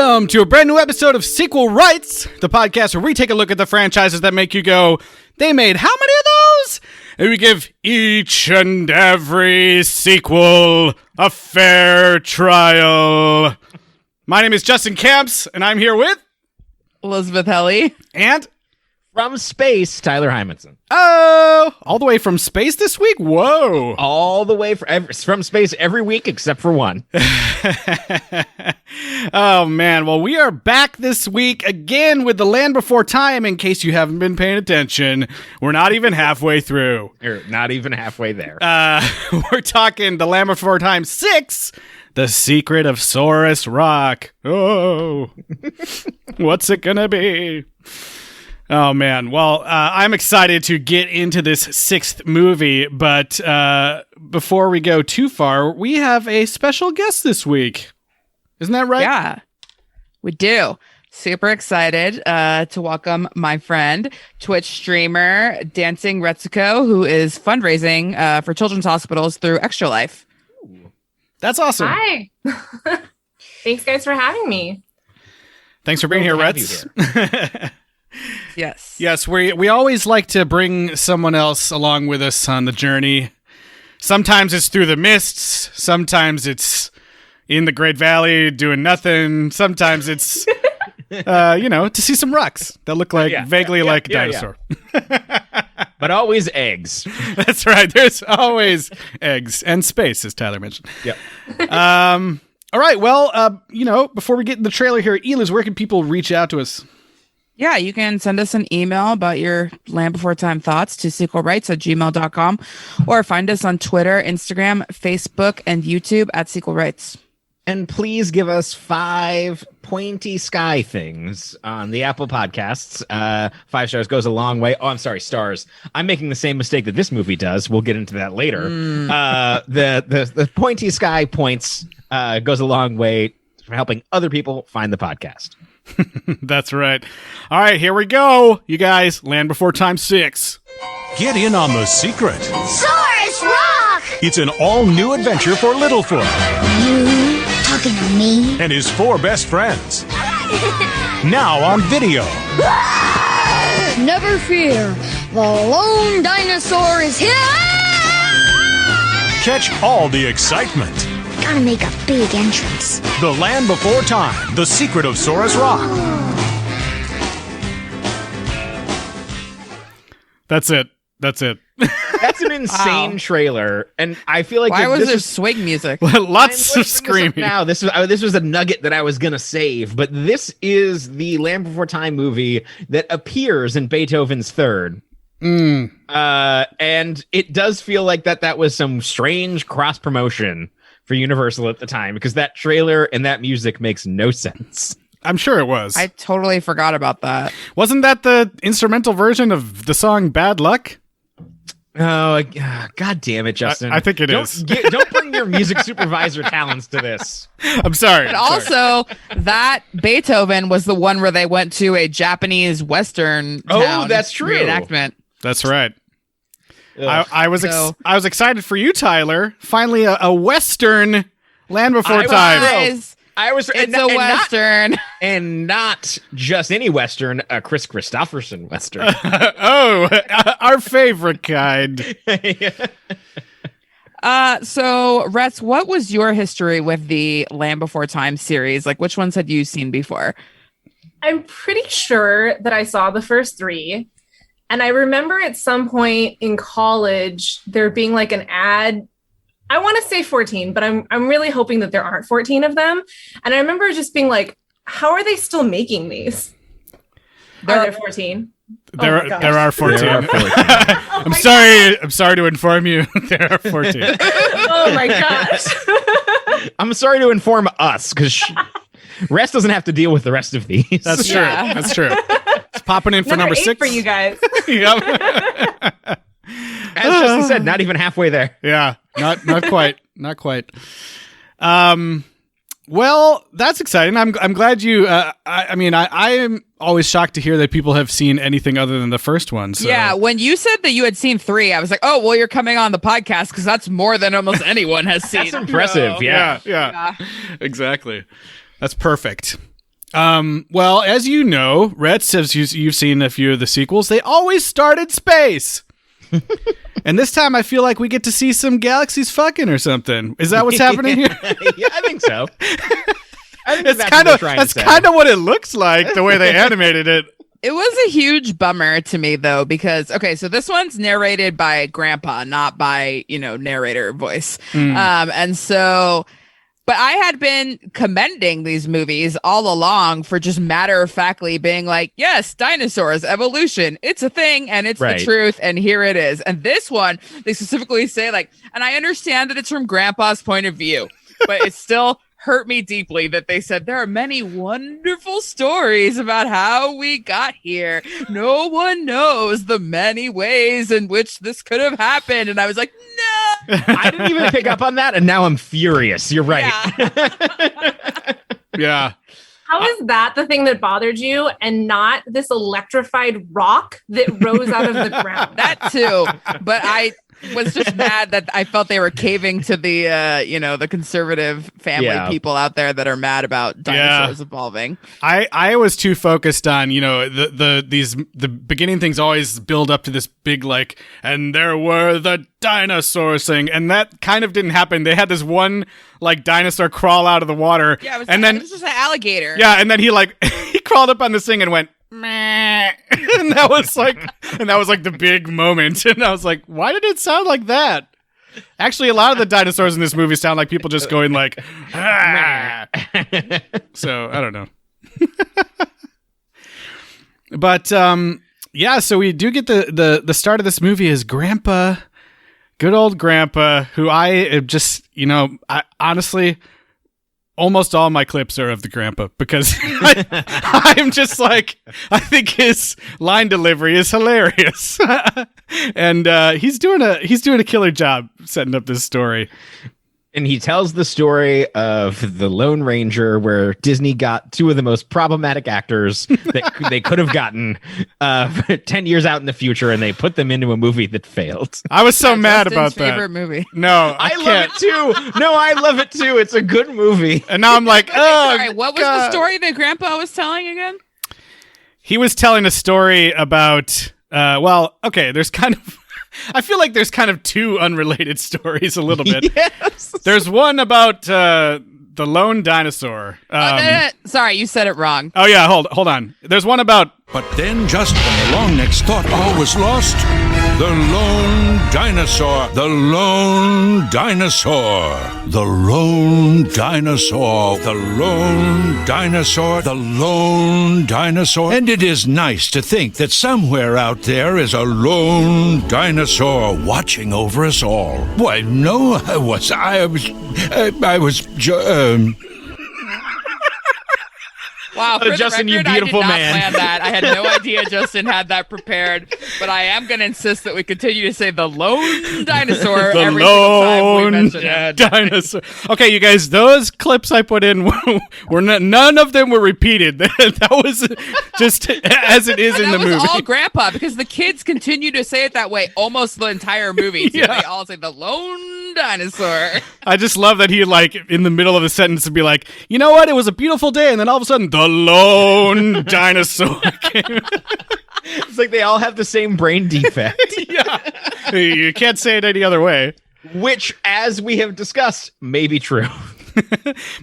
Welcome to a brand new episode of Sequel Rights, the podcast where we take a look at the franchises that make you go, they made how many of those? And we give each and every sequel a fair trial. My name is Justin Camps, and I'm here with Elizabeth Helly. And from space, Tyler Hymanson. Oh, all the way from space this week? Whoa. All the way from space every week except for one. Oh, man. Well, we are back this week again with The Land Before Time, in case you haven't been paying attention. We're not even halfway through. You're not even halfway there. We're talking The Land Before Time 6, The Secret of Saurus Rock. Oh, what's it gonna be? Oh, man. Well, I'm excited to get into this sixth movie, but before we go too far, we have a special guest this week. Isn't that right? Yeah, we do. Super excited to welcome my friend, Twitch streamer, DncingRetsuko, who is fundraising for children's hospitals through Extra Life. That's awesome. Hi. Thanks, guys, for having me. Thanks for being here, Rets. Yes, we always like to bring someone else along with us on the journey. Sometimes it's through the mists. Sometimes it's in the Great Valley doing nothing. Sometimes it's, to see some rocks that look like vaguely like a dinosaur. But always eggs. That's right. There's always eggs and space, as Tyler mentioned. Yep. All right. Well, before we get in the trailer here, Eliz, where can people reach out to us? Yeah, you can send us an email about your Land Before Time thoughts to sequelrights@gmail.com or find us on Twitter, Instagram, Facebook, and YouTube at Sequel Rights. And please give us 5 pointy sky things on the Apple Podcasts. 5 stars goes a long way. Oh, I'm sorry, stars. I'm making the same mistake that this movie does. We'll get into that later. The pointy sky points goes a long way for helping other people find the podcast. That's right. All right, here we go. You guys, Land Before Time 6. Get in on the secret. Saurus Rock! It's an all-new adventure for Littlefoot. You talking to me? And his 4 best friends. Now on video. Never fear, the lone dinosaur is here! Catch all the excitement. Gotta make a big entrance. The Land Before Time, The Secret of Saurus Rock. That's it. That's an insane trailer, and I feel like why was there swing music? Lots of screaming. Now this was a nugget that I was gonna save, but this is the Land Before Time movie that appears in Beethoven's Third. And it does feel like that was some strange cross promotion for Universal at the time, because that trailer and that music makes no sense. I'm sure it was. I totally forgot about that. Wasn't that the instrumental version of the song Bad Luck? Oh, God damn it, Justin. I think it is. Don't bring your music supervisor talents to this. I'm sorry. But also, that Beethoven was the one where they went to a Japanese Western town that's true. reenactment. That's right. I was excited for you, Tyler. Finally, a Western Land Before Time. It's a Western. And not just any Western, a Chris Christopherson Western. Our favorite kind. So, Rets, what was your history with the Land Before Time series? Like, which ones had you seen before? I'm pretty sure that I saw the first 3. And I remember at some point in college, there being like an ad. I want to say 14, but I'm really hoping that there aren't 14 of them. And I remember just being like, how are they still making these? Are there 14? There are 14. There are 14. I'm sorry to inform you. There are 14. Oh my gosh. I'm sorry to inform us, because Rest doesn't have to deal with the rest of these. That's true. Yeah. That's true. It's popping in for number 6 for you guys. Yep. As Justin said, not even halfway there. Yeah, not quite. Not quite. Well, that's exciting. I'm glad you. I am always shocked to hear that people have seen anything other than the first one. So. Yeah, when you said that you had seen 3, I was like, oh, well, you're coming on the podcast because that's more than almost anyone has seen. That's impressive. Yeah. Exactly. That's perfect. Well, as you know, Rets, as you've seen a few of the sequels, they always start in space. And this time I feel like we get to see some galaxies fucking or something. Is that what's happening here? Yeah, I think so. I think That's kind of what it looks like, the way they animated it. It was a huge bummer to me, though, because, okay, so this one's narrated by Grandpa, not by, narrator voice. And so, but I had been commending these movies all along for just matter-of-factly being like, yes, dinosaurs, evolution, it's a thing, and it's the truth, and here it is. And this one, they specifically say, like, and I understand that it's from Grandpa's point of view, but it's still hurt me deeply that they said there are many wonderful stories about how we got here. No one knows the many ways in which this could have happened. And I was like, no. I didn't even pick up on that, and now I'm furious. You're right. Yeah. How is that the thing that bothered you and not this electrified rock that rose out of the ground? That too. But I was just mad that I felt they were caving to the the conservative family people out there that are mad about dinosaurs evolving. I was too focused on the beginning things always build up to this big and there were the dinosaurs thing, and that kind of didn't happen. They had this one dinosaur crawl out of the water, it was just an alligator. Yeah, and then he he crawled up on this thing and went meh. and that was the big moment. And I was like, why did it sound like that? Actually, a lot of the dinosaurs in this movie sound like people just going ah. So I don't know. But so we do get the start of this movie is Grandpa, good old Grandpa, who I just I honestly, almost all my clips are of the Grandpa because I'm just I think his line delivery is hilarious. And he's doing a killer job setting up this story. And he tells the story of the Lone Ranger, where Disney got two of the most problematic actors that they could have gotten 10 years out in the future, and they put them into a movie that failed. I was so mad about that. Favorite movie. No, I love it too. No, I love it too. It's a good movie. And now I'm like, oh, sorry, what was the story that Grandpa was telling again? He was telling a story about, there's kind of, I feel like there's kind of two unrelated stories a little bit. Yes. There's one about the lone dinosaur. Sorry, you said it wrong. Oh yeah, hold on. There's one about. But then, just when the long necks thought all was lost, the lone dinosaur, the lone dinosaur, the lone dinosaur, the lone dinosaur, the lone dinosaur. And it is nice to think that somewhere out there is a lone dinosaur watching over us all. Why, no, I was Wow, for Justin, the record, you beautiful I did not man. plan that. I had no idea Justin had that prepared, but I am going to insist that we continue to say the lone dinosaur every single time we mention it. Dinosaur. Okay, you guys, those clips I put in were none of them were repeated. That was just as it is in the movie. That was all Grandpa, because the kids continue to say it that way almost the entire movie. So they all say the lone dinosaur. I just love that he in the middle of a sentence would be like, you know what? It was a beautiful day, and then all of a sudden the lone dinosaur came. It's like they all have the same brain defect. Yeah. You can't say it any other way. Which, as we have discussed, may be true.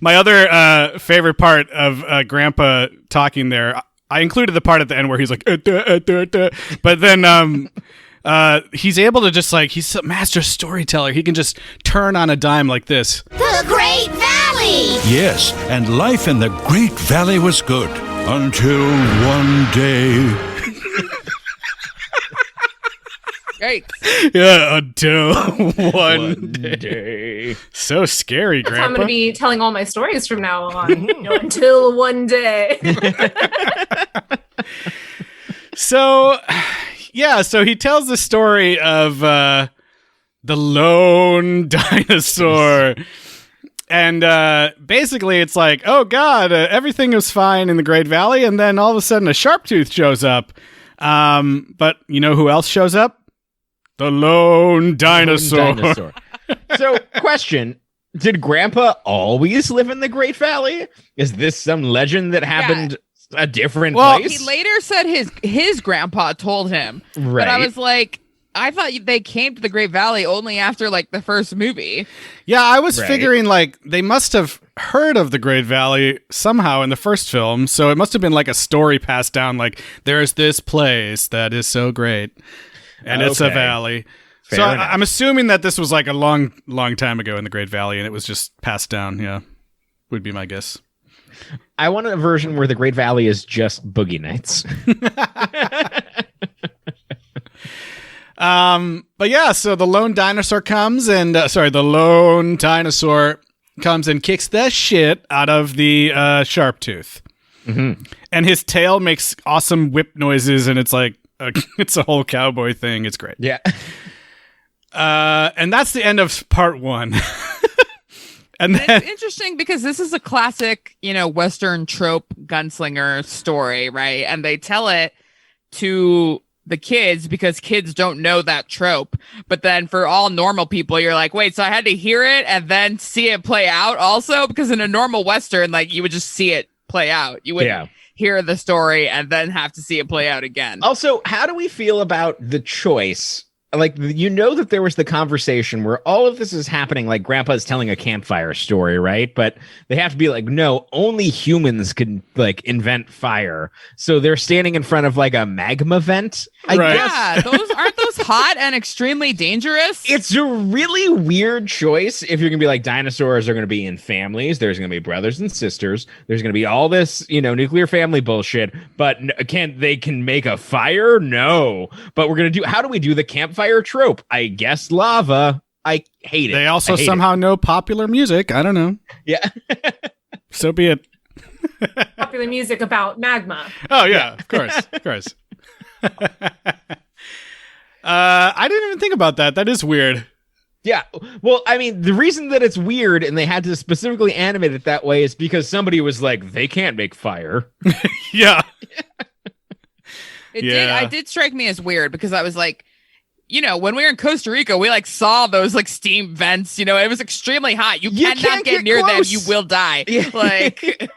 My other favorite part of Grandpa talking there, I included the part at the end where he's like, but then he's able to just he's a master storyteller. He can just turn on a dime like this. The Great Valley! Yes, and life in the Great Valley was good until one day. Great. Yeah, until one day. So scary, That's Grandpa. how I'm going to be telling all my stories from now on. Until one day. So he tells the story of the lone dinosaur. And basically it's like, oh God, everything was fine in the Great Valley. And then all of a sudden a sharp tooth shows up. But you know who else shows up? The lone dinosaur. So, question. Did Grandpa always live in the Great Valley? Is this some legend that happened a different place? He later said his grandpa told him. Right. But I was like, I thought they came to the Great Valley only after like the first movie. Yeah, I was figuring like they must have heard of the Great Valley somehow in the first film, so it must have been like a story passed down, like there's this place that is so great, and it's a valley. So I'm assuming that this was like a long time ago in the Great Valley, and it was just passed down. Yeah, would be my guess. I want a version where the Great Valley is just Boogie Nights. But yeah, so the lone dinosaur comes and kicks the shit out of the sharp tooth. Mm-hmm. And his tail makes awesome whip noises, and it's like it's a whole cowboy thing. It's great. Yeah. And that's the end of part 1. And then, it's interesting because this is a classic, Western trope gunslinger story, right? And they tell it to the kids because kids don't know that trope. But then for all normal people, you're like, wait, so I had to hear it and then see it play out also? Because in a normal Western, like you would just see it play out. You wouldn't hear the story and then have to see it play out again. Also, how do we feel about the choice? Like, that there was the conversation where all of this is happening, like Grandpa's telling a campfire story, right? But they have to be like, no, only humans can like invent fire. So they're standing in front of like a magma vent. I guess. Yeah, aren't those hot and extremely dangerous? It's a really weird choice if you're going to be like dinosaurs are going to be in families. There's going to be brothers and sisters. There's going to be all this, nuclear family bullshit. But they can make a fire? No. But we're going to how do we do the campfire trope? I guess lava. I hate it. They also somehow know popular music. I don't know. Yeah. So be it. Popular music about magma. Oh, yeah. Of course. I didn't even think about that. That is weird. Yeah. Well, I mean, the reason that it's weird and they had to specifically animate it that way is because somebody was like, they can't make fire. Yeah. It did strike me as weird because I was like, when we were in Costa Rica, we like saw those like steam vents, it was extremely hot. You cannot get near them. You will die. Yeah. Like,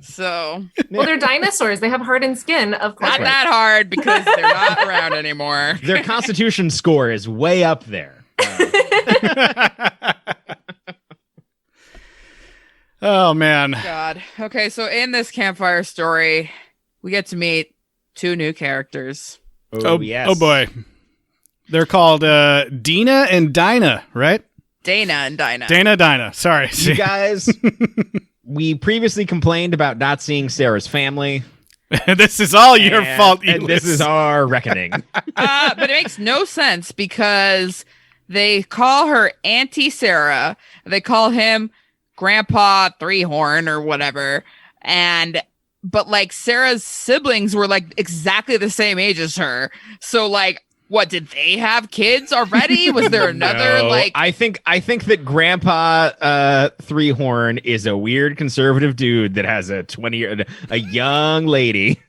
so. Well, they're dinosaurs. They have hardened skin, of course. Not that hard because they're not around anymore. Their constitution score is way up there. Oh, man. God. Okay, so in this campfire story, we get to meet 2 new characters. Oh, yes. Oh, boy. They're called Dina and Dinah, right? Dana and Dinah. Dinah. Sorry. You guys, we previously complained about not seeing Sarah's family. This is all your fault, Eliz. And this is our reckoning. But it makes no sense because they call her Auntie Sarah. They call him Grandpa Three-Horn or whatever. But like Sarah's siblings were like exactly the same age as her. So like, what, did they have kids already? Was there another I think that Grandpa Three-Horn is a weird conservative dude that has a young lady.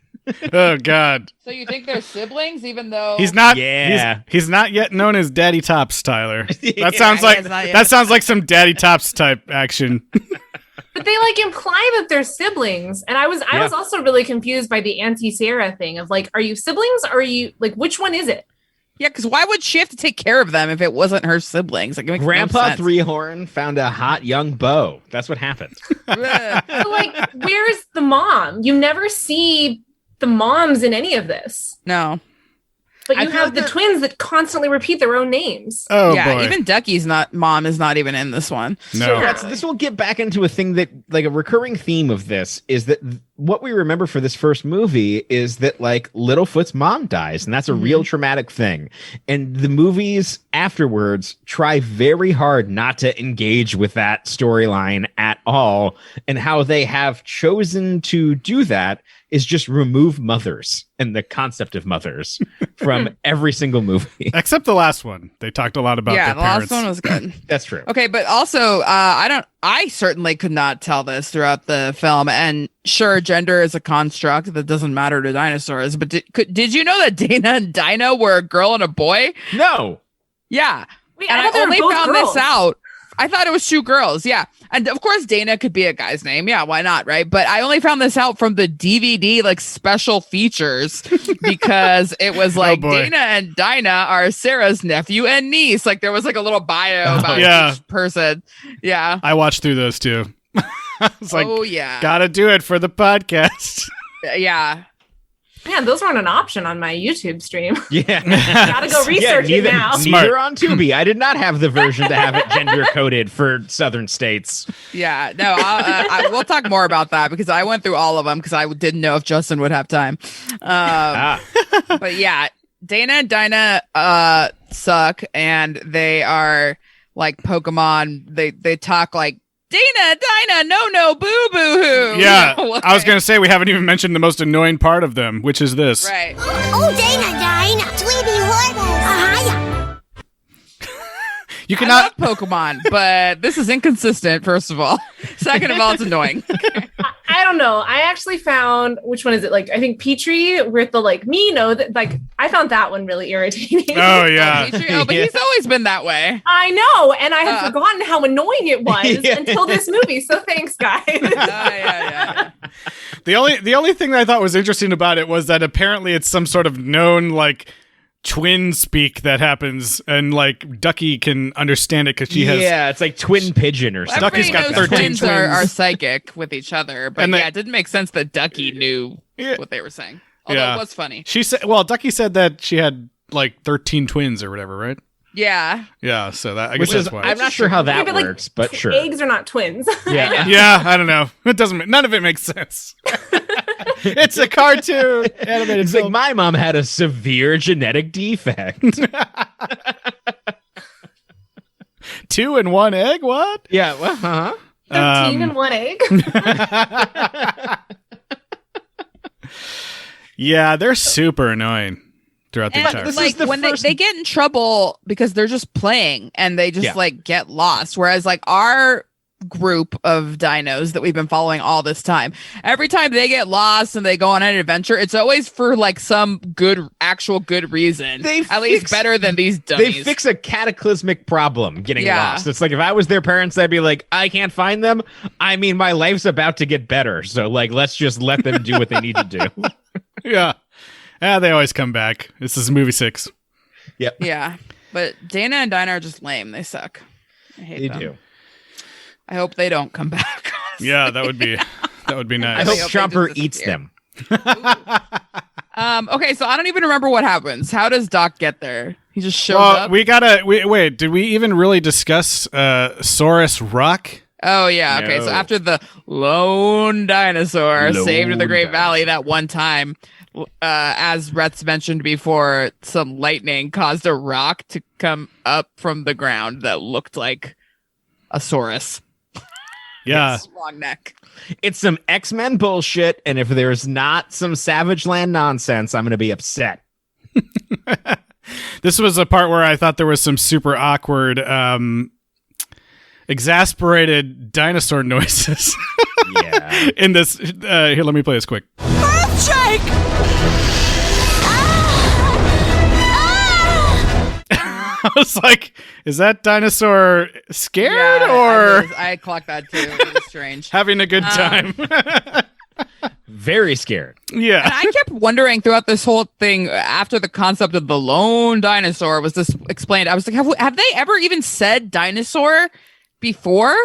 Oh God! So you think they're siblings, even though he's not? Yeah, he's not yet known as Daddy Tops, Tyler. That sounds like some Daddy Tops type action. But they like imply that they're siblings, and I was also really confused by the Auntie Sarah thing of like, are you siblings? Or are you like, which one is it? Yeah, because why would she have to take care of them if it wasn't her siblings? Like, it makes Grandpa no sense. Three-Horn found a hot young beau. That's what happened. But like, where's the mom? You never see the moms in any of this. No. But you have the twins that constantly repeat their own names. Oh, yeah, boy. Even Ducky's mom is not even in this one. No. So this will get back into a thing that, like, a recurring theme of this is that what we remember for this first movie is that, like, Littlefoot's mom dies, and that's a real traumatic thing. And the movies afterwards try very hard not to engage with that storyline at all. And how they have chosen to do that is just remove mothers and the concept of mothers from every single movie. Except the last one. They talked a lot about their parents. Last one was good. That's true. Okay, but also, I certainly could not tell this throughout the film. And sure, gender is a construct that doesn't matter to dinosaurs. But did you know that Dana and Dinah were a girl and a boy? No. Yeah. Wait, And I thought they were only both found girls. this out. I thought it was 2 girls. Yeah. And of course, Dana could be a guy's name. Yeah, why not? Right. But I only found this out from the DVD, like special features, because it was like Dana and Dinah are Sarah's nephew and niece. Like there was like a little bio about each person. Yeah. I watched through those too. I was like, oh, yeah. Gotta do it for the podcast. Yeah. Man, those weren't an option on my YouTube stream. Yeah. Gotta go research it now. Neither on Tubi. I did not have the version to have it gender coded for southern states. Yeah. No, we'll talk more about that because I went through all of them because I didn't know if Justin would have time. But yeah, Dana and Dinah suck, and they are like Pokemon. They talk like, Dana, Dinah, no, boo, boo, hoo. Yeah, I was going to say, we haven't even mentioned the most annoying part of them, which is this. Right. Oh, Dana, Tweety Horton, You cannot. I love Pokemon, but this is inconsistent, first of all. Second of all, it's annoying. I don't know. I actually found, which one is it? Like, I think Petrie with the like me, no, that like I found that one really irritating. Oh yeah. But he's always been that way. I know, and I had forgotten how annoying it was until this movie. So thanks, guys. Yeah. The only thing that I thought was interesting about it was that apparently it's some sort of known like twin speak that happens, and like Ducky can understand it because she has. Yeah, it's like twin pigeon or something. Ducky's got 13 twins. twins. Are psychic with each other, but it didn't make sense that Ducky knew what they were saying. Although it was funny. She said, "Well, Ducky said that she had like 13 twins or whatever, right?" Yeah. Yeah. So that I guess that's why. I'm not sure how that works, but sure. Eggs are not twins. Yeah. Yeah. I don't know. It doesn't. None of it makes sense. It's a cartoon animated It's film. like my mom had a severe genetic defect. 2 and 1 egg. What? Yeah. Well, 13 and 1 egg. Yeah, they're super annoying throughout the entire. Like when they get in trouble because they're just playing and they just like get lost. Whereas like our group of dinos that we've been following all this time, every time they get lost and they go on an adventure, it's always for like some actual good reason. At least better than these dummies. They fix a cataclysmic problem getting lost. It's like if I was their parents, I'd be like, I can't find them. I mean, my life's about to get better. So like, let's just let them do what they need to do. Yeah. They always come back. This is movie 6. Yep. Yeah. But Dana and Dinah are just lame. They suck. I hate them. They do. I hope they don't come back. Yeah, that would be nice. I hope Chomper eats them. Okay, so I don't even remember what happens. How does Doc get there? He just shows up. Wait, did we even really discuss Saurus Rock? Oh yeah, okay. No. So after the lone dinosaur saved the Great Valley that one time, as Rets mentioned before, some lightning caused a rock to come up from the ground that looked like a saurus. Yeah. Long neck. It's some X-Men bullshit, and if there's not some Savage Land nonsense, I'm going to be upset. This was a part where I thought there was some super awkward, exasperated dinosaur noises. Yeah. In this, here, let me play this quick. Earthshake! I was like, is that dinosaur scared or I clocked that too. It was strange. having a good time? Very scared. Yeah. And I kept wondering throughout this whole thing, after the concept of the lone dinosaur was this explained, I was like, have they ever even said dinosaur before?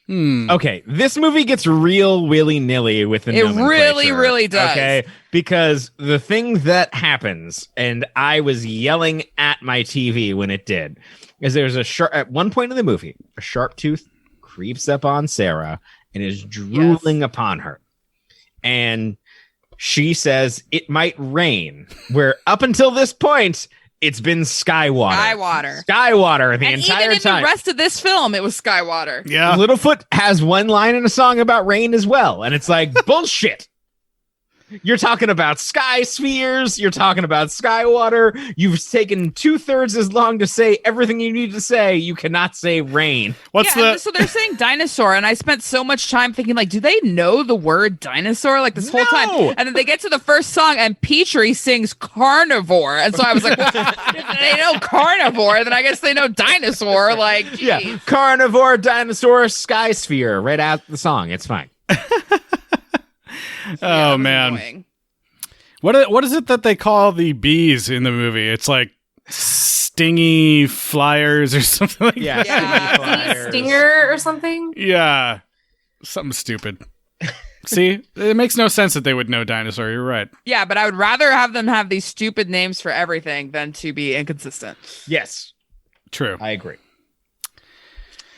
Okay, this movie gets real willy-nilly with the nomenclature. really does. Okay, because the thing that happens, and I was yelling at my TV when it did, is there's at one point in the movie, a sharp tooth creeps up on Sarah and is drooling upon her. And she says, it might rain, where up until this point, it's been Skywater the And entire even in time. the rest of this film, it was Skywater. Yeah. Littlefoot has one line in a song about rain as well, and it's like bullshit. You're talking about sky spheres. You're talking about sky water. You've taken 2/3 as long to say everything you need to say. You cannot say rain. So they're saying dinosaur, and I spent so much time thinking, like, do they know the word dinosaur like this whole time? And then they get to the first song, and Petrie sings carnivore, and so I was like, well, if they know carnivore, then I guess they know dinosaur. Like, geez. Yeah, carnivore, dinosaur, sky sphere. Right out the song. It's fine. Oh man, annoying. what is it that they call the bees in the movie? It's like stingy flyers or something like that. Yeah. Stinger or something. Yeah, something stupid. See, it makes no sense that they would know dinosaur. You're right. Yeah, but I would rather have them have these stupid names for everything than to be inconsistent. Yes, True. I agree.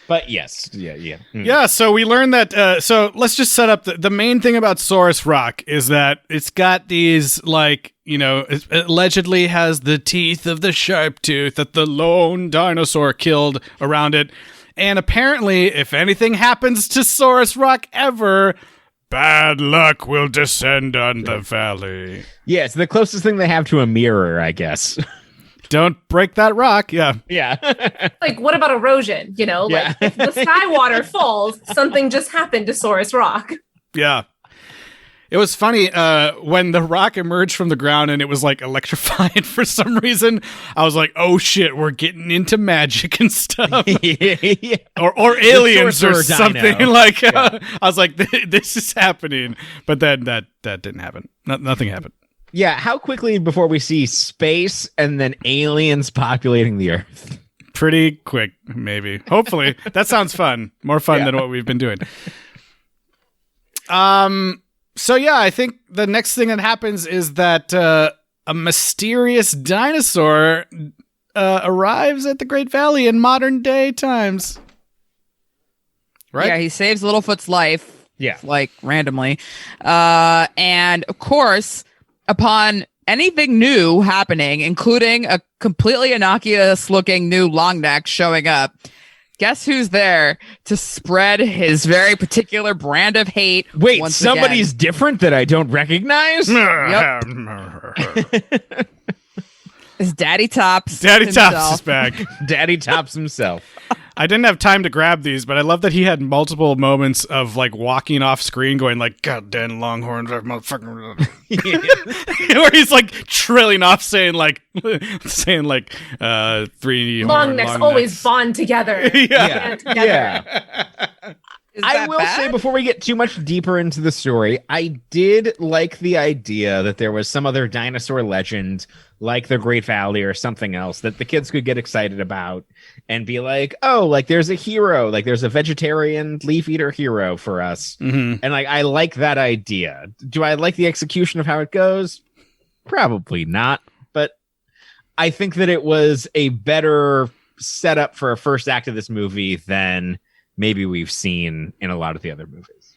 But yes, yeah. Yeah, so we learned that, so let's just set up, the main thing about Saurus Rock is that it's got these, like, you know, it allegedly has the teeth of the sharp tooth that the lone dinosaur killed around it. And apparently, if anything happens to Saurus Rock ever, bad luck will descend on the valley. Yeah, it's the closest thing they have to a mirror, I guess. Don't break that rock. Yeah. Yeah. Like, what about erosion? You know, like if the sky water falls, something just happened to Saurus Rock. Yeah. It was funny when the rock emerged from the ground and it was like electrified for some reason. I was like, "Oh shit, we're getting into magic and stuff, Yeah. or aliens or sorcerer something." dino. Like, I was like, "This is happening," but then that didn't happen. Nothing happened. Yeah, how quickly before we see space and then aliens populating the Earth? Pretty quick, maybe. Hopefully, that sounds fun. More fun than what we've been doing. So yeah, I think the next thing that happens is that a mysterious dinosaur arrives at the Great Valley in modern day times. Right? Yeah, he saves Littlefoot's life. Yeah. Like, randomly. And, of course, upon anything new happening, including a completely innocuous-looking new long neck showing up, guess who's there to spread his very particular brand of hate? Wait, once somebody's different that I don't recognize? Yep. It's Daddy Tops. Daddy himself. Tops is back. Daddy Tops himself. I didn't have time to grab these, but I love that he had multiple moments of like walking off screen going like, "God damn Longhorns, motherfucker," where he's like trilling off saying like three Long necks always bond together. Yeah. Yeah. Is I that will bad? say before we get too much deeper into the story, I did like the idea that there was some other dinosaur legend like the Great Valley or something else that the kids could get excited about and be like, oh, like there's a hero, like there's a vegetarian leaf eater hero for us. Mm-hmm. And like, I like that idea. Do I like the execution of how it goes? Probably not. But I think that it was a better setup for a first act of this movie than maybe we've seen in a lot of the other movies.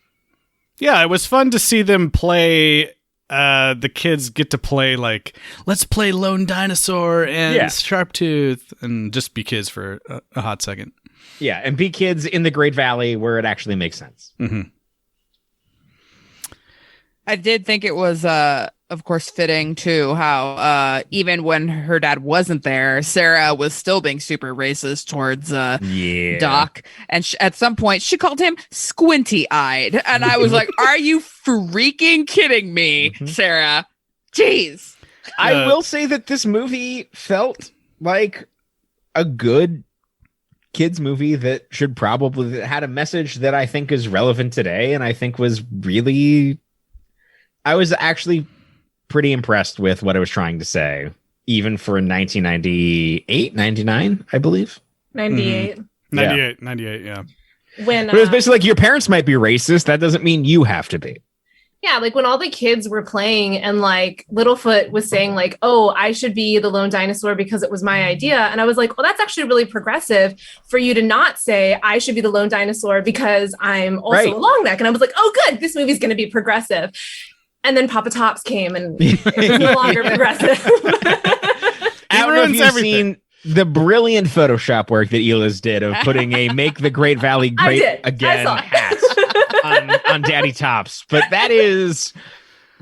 Yeah, it was fun to see them play. The kids get to play like, let's play Lone Dinosaur and Sharptooth and just be kids for a hot second. Yeah, and be kids in the Great Valley where it actually makes sense. Mm-hmm. I did think it was, of course, fitting too how even when her dad wasn't there, Sarah was still being super racist towards Doc. And at some point, she called him squinty-eyed. And I was like, are you freaking kidding me, Sarah? Jeez. I will say that this movie felt like a good kids movie that should probably that had a message that I think is relevant today. And I think was really... I was actually pretty impressed with what I was trying to say, even for 1998, 99, I believe. 98. 98, yeah. When But it was basically like, your parents might be racist. That doesn't mean you have to be. yeah, like when all the kids were playing and like Littlefoot was saying like, oh, I should be the lone dinosaur because it was my idea. And I was like, well, that's actually really progressive for you to not say I should be the lone dinosaur because I'm also a long neck. And I was like, oh, good. This movie's going to be progressive. And then Papa Tops came and it's no longer progressive. I don't know if you've seen the brilliant Photoshop work that Eliz did of putting a "Make the Great Valley Great Again" hat on Daddy Tops. But that is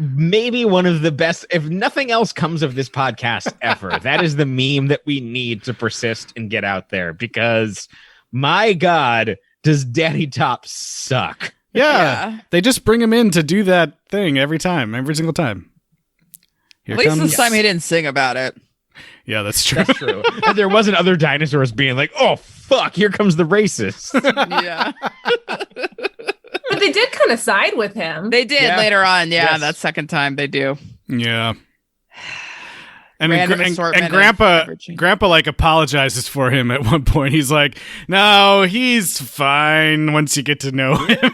maybe one of the best, if nothing else comes of this podcast ever, that is the meme that we need to persist and get out there, because my God, does Danny Top suck? Yeah. They just bring him in to do that thing every single time. Here At least comes... this time he didn't sing about it. Yeah, that's true. That's true. And there wasn't other dinosaurs being like, oh, fuck, here comes the racist. Yeah. But they did kind of side with him. They did later on. Yeah, that second time they do. Yeah. And, Random and assortment of Grandpa like apologizes for him at one point. He's like, no, he's fine once you get to know him.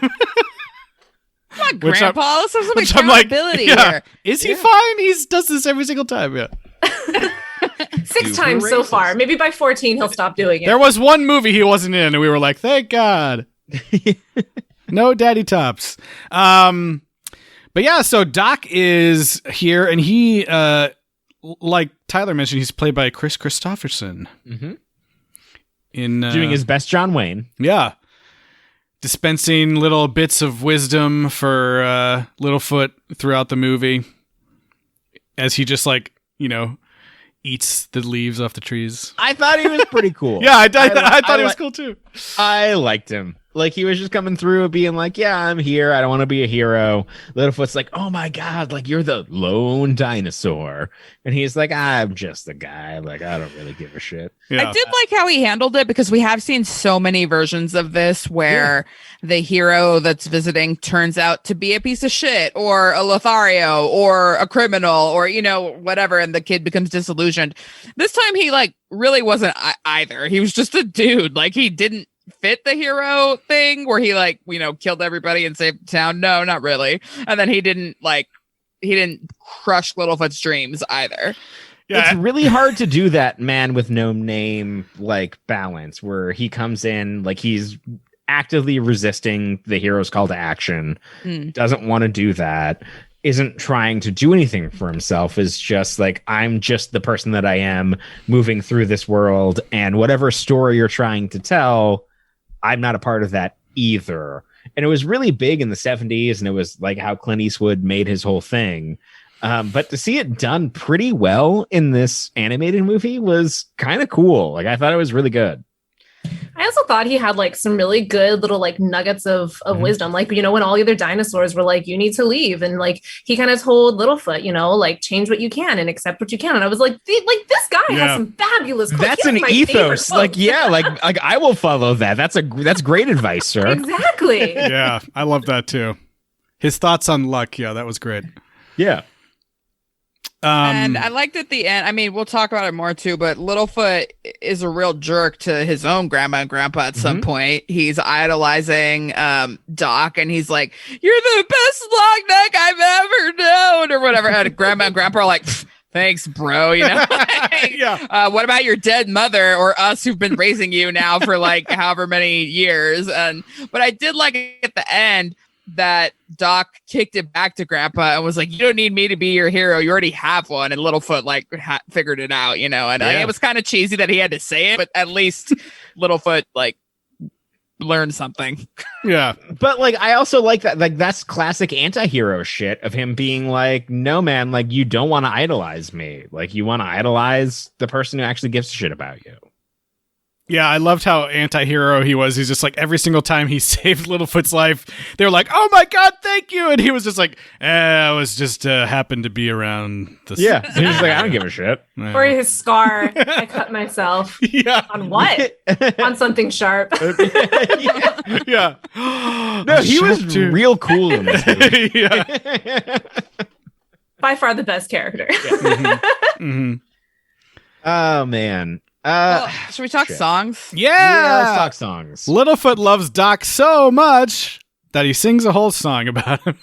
Come on, Grandpa. Let's have some accountability here. Is he fine? He does this every single time. Yeah. 6 times so far. Maybe by 14 he'll stop doing it. There was one movie he wasn't in, and we were like, thank God. No Daddy Tops. But yeah, so Doc is here, and he, like Tyler mentioned, he's played by Chris Christopherson. Mm-hmm. In doing his best John Wayne. Yeah. Dispensing little bits of wisdom for Littlefoot throughout the movie as he just eats the leaves off the trees. I thought he was pretty cool. Yeah, I thought he was cool too. I liked him. Like, he was just coming through being like, yeah, I'm here. I don't want to be a hero. Littlefoot's like, oh my God, like, you're the lone dinosaur. And he's like, I'm just a guy. Like, I don't really give a shit. Yeah. I did like how he handled it, because we have seen so many versions of this where the hero that's visiting turns out to be a piece of shit, or a Lothario, or a criminal, or, whatever. And the kid becomes disillusioned. This time he really wasn't either. He was just a dude. Like, he didn't fit the hero thing where he killed everybody and saved the town. No, not really. And then he didn't crush Littlefoot's dreams either. Yeah. It's really hard to do that man with no name balance, where he comes in he's actively resisting the hero's call to action, doesn't want to do that, isn't trying to do anything for himself, is just I'm just the person that I am moving through this world, and whatever story you're trying to tell, I'm not a part of that either. And it was really big in the 70s, and it was how Clint Eastwood made his whole thing. But to see it done pretty well in this animated movie was kind of cool. I thought it was really good. I also thought he had some really good little nuggets of wisdom. When all the other dinosaurs were you need to leave. And he kind of told Littlefoot, change what you can and accept what you can. And I was like, this guy has some fabulous quotes. That's an ethos. I will follow that. That's great advice, sir. Exactly. Yeah, I love that too. His thoughts on luck. Yeah, that was great. Yeah. And I liked at the end, I mean, we'll talk about it more too, but Littlefoot is a real jerk to his own grandma and grandpa at some point. He's idolizing Doc, and he's like, you're the best long neck I've ever known, or whatever. And grandma and grandpa are like, thanks, bro. Yeah. What about your dead mother, or us who've been raising you now for however many years? But I did like at the end that Doc kicked it back to Grandpa and was like, you don't need me to be your hero. You already have one. And Littlefoot figured it out, and it was kind of cheesy that he had to say it, but at least Littlefoot learned something. Yeah. But I also like that. That's classic anti-hero shit of him being no, man, you don't want to idolize me. You want to idolize the person who actually gives a shit about you. Yeah, I loved how anti-hero he was. He's just every single time he saved Littlefoot's life, they were like, oh my God, thank you. And he was just I was just happened to be around this. Yeah. He's just I don't give a shit. Or his scar. I cut myself. Yeah. On what? On something sharp. Yeah. No, he was real cool in this movie. Yeah. By far the best character. Oh, man. Should we talk songs? Yeah, let's talk songs. Littlefoot loves Doc so much that he sings a whole song about him.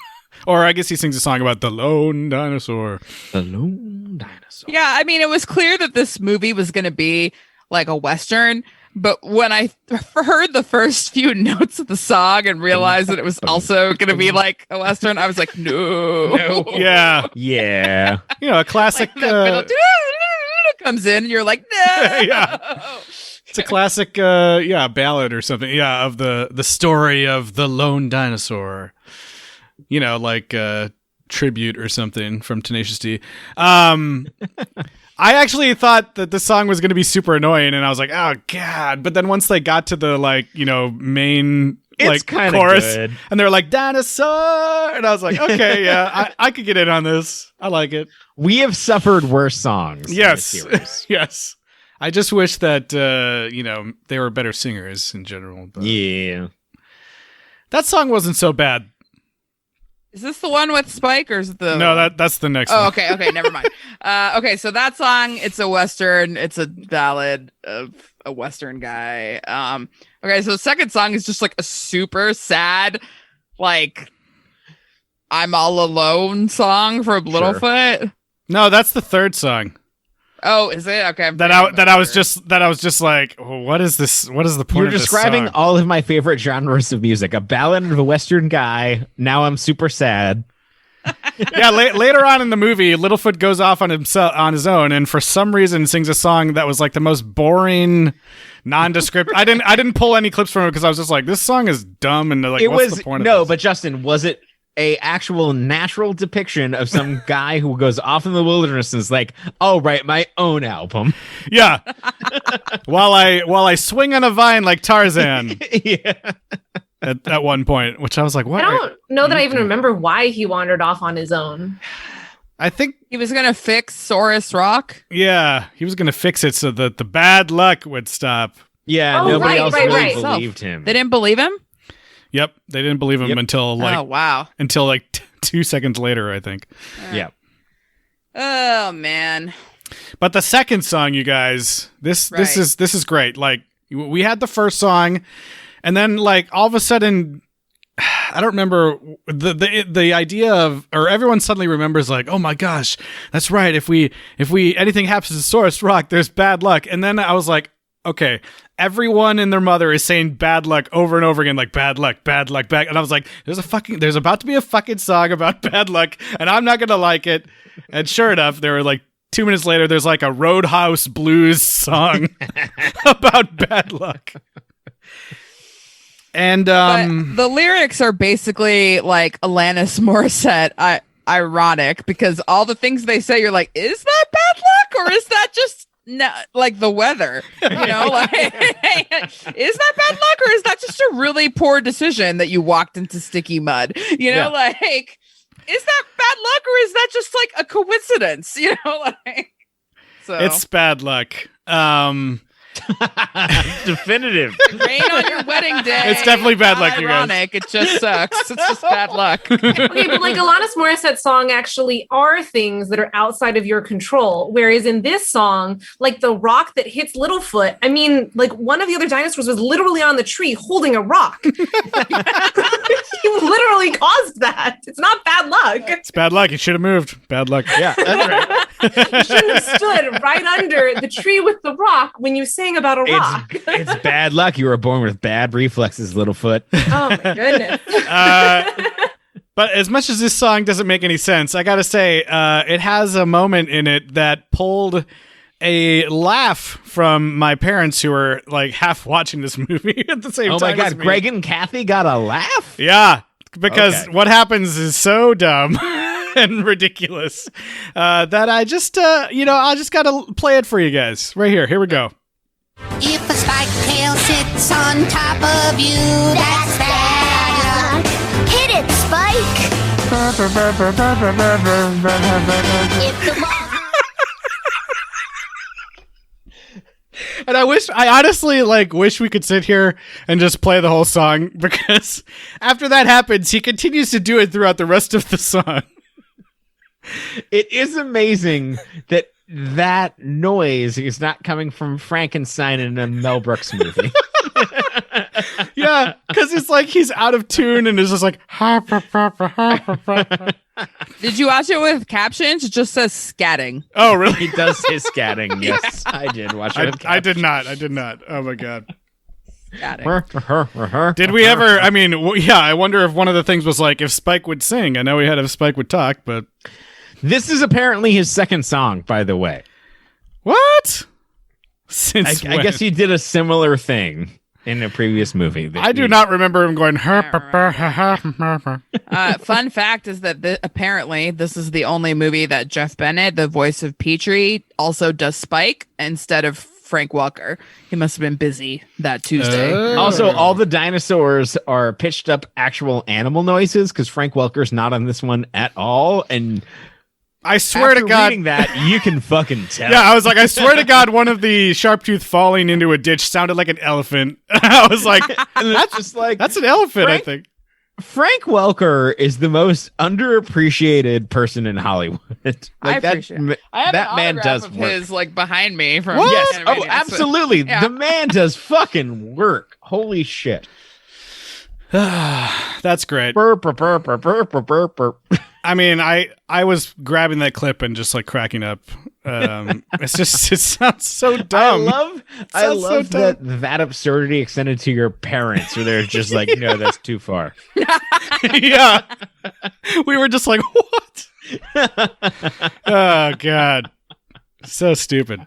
Or I guess he sings a song about the lone dinosaur. The lone dinosaur. Yeah, I mean, it was clear that this movie was going to be a Western. But when I heard the first few notes of the song and realized that it was also going to be a Western, I was like, no. Yeah. Yeah. A classic... comes in and you're like, no. Yeah. It's a classic ballad or something of the story of the lone dinosaur, tribute or something from Tenacious D. I actually thought that this song was going to be super annoying, and I was like, oh god. But then once they got to the main It's kinda chorus, good. and they're like dinosaur, and I was like, okay, yeah, I could get in on this. I like it. We have suffered worse songs. Yes, In the series. yes. I just wish that they were better singers in general. But Yeah. that song wasn't so bad. Is this the one with Spike or is it the No, that's the next Oh, one. okay, never mind. Okay, so that song, it's a Western, it's a ballad of a Western guy. Okay, so the second song is just like a super sad, like I'm all alone song from Littlefoot. No, that's the third song. Oh, is it? Okay. That I was just like, what is this? What is the point You're of this describing song? all of my favorite genres of music. A ballad of a Western guy. Now I'm super sad. Yeah, later on in the movie, Littlefoot goes off on his own, and for some reason sings a song that was like the most boring, nondescript. I didn't pull any clips from it because I was just like, this song is dumb, and like, what's the point of this? but Justin, was it a actual natural depiction of some guy who goes off in the wilderness and is like, "I'll write my own album"? Yeah. while I swing on a vine like Tarzan. Yeah. At one point, which I was like, what? I don't know that I even remember why he wandered off on his own. I think He was gonna fix Saurus Rock. yeah, he was gonna fix it so that the bad luck would stop. Yeah, Oh, nobody right, else right, really right. believed him. They didn't believe him? Yep, they didn't believe him Yep. until Oh wow. 2 seconds later, I think. Yeah. Oh man. But the second song, you guys, this Right. is great. Like we had the first song, and then like all of a sudden, I don't remember the idea of, or everyone suddenly remembers like, oh my gosh, that's right. If we anything happens to Saurus Rock, there's bad luck. And then I was like, okay, everyone and their mother is saying bad luck over and over again, like bad luck, bad luck, bad. And I was like, there's about to be a fucking song about bad luck, and I'm not gonna like it. And sure enough, there were like 2 minutes later, there's like a Roadhouse blues song about bad luck. And But the lyrics are basically like Alanis Morissette, ironic, because all the things they say, you're like, is that bad luck or is that just like the weather? You know, like is that bad luck or is that just a really poor decision that you walked into sticky mud? You know, like is that bad luck or is that just like a coincidence? You know, like so it's bad luck. Definitive. rain on your wedding day. It's definitely bad luck, you guys. Ironic. It just sucks. It's just bad luck. Okay, but like Alanis Morissette's song actually are things that are outside of your control. Whereas in this song, like the rock that hits Littlefoot, I mean, like one of the other dinosaurs was literally on the tree holding a rock. He literally caused that. It's not bad luck. It's bad luck. You should have moved. Bad luck. Yeah, that's right. You shouldn't have stood right under the tree with the rock when you sang about a rock. It's bad luck. You were born with bad reflexes, Littlefoot. Oh my goodness. But as much as this song doesn't make any sense, I gotta say, it has a moment in it that pulled a laugh from my parents who were like half watching this movie at the same time. Oh my as God, me. Greg and Kathy got a laugh? Yeah, because Okay. what happens is so dumb and ridiculous that I just, I just gotta play it for you guys right here. Here we go. If a spike tail sits on top of you, that's bad luck. Hit it, Spike! If the wall And I honestly wish we could sit here and just play the whole song, because after that happens, he continues to do it throughout the rest of the song. It is amazing that noise is not coming from Frankenstein in a Mel Brooks movie. Yeah, because it's like he's out of tune and it's just like. Did you watch it with captions? It just says scatting. Oh, really? He does his scatting. Yes, I did watch it. I did not. I did not. Oh my God. Scatting. Did we ever? I mean, I wonder if one of the things was like if Spike would sing. I know we had if Spike would talk, but This is apparently his second song, by the way. what? Since I guess he did a similar thing. in a previous movie. I do not remember him going. Fun fact is that apparently this is the only movie that Jeff Bennett, the voice of Petrie, also does Spike instead of Frank Welker. He must have been busy that Tuesday. Also, all the dinosaurs are pitched up actual animal noises because Frank Welker's not on this one at all. And I swear after to God, reading that, you can fucking tell. yeah, I was like, I swear to God, one of the Sharptooth falling into a ditch sounded like an elephant. I was like, that's just like that's an elephant, I think. Frank Welker is the most underappreciated person in Hollywood. I appreciate it. I have that an man autograph does of work. his like behind me from Yes, Animaniacs. oh, absolutely. Yeah. The man does fucking work. Holy shit. That's great. Burp, burp, burp, burp, burp, burp, burp, burp. I mean, I was grabbing that clip and just like cracking up. It sounds so dumb. I love so that absurdity extended to your parents, where they're just like, no, that's too far. Yeah, we were just like, what? Oh God, so stupid.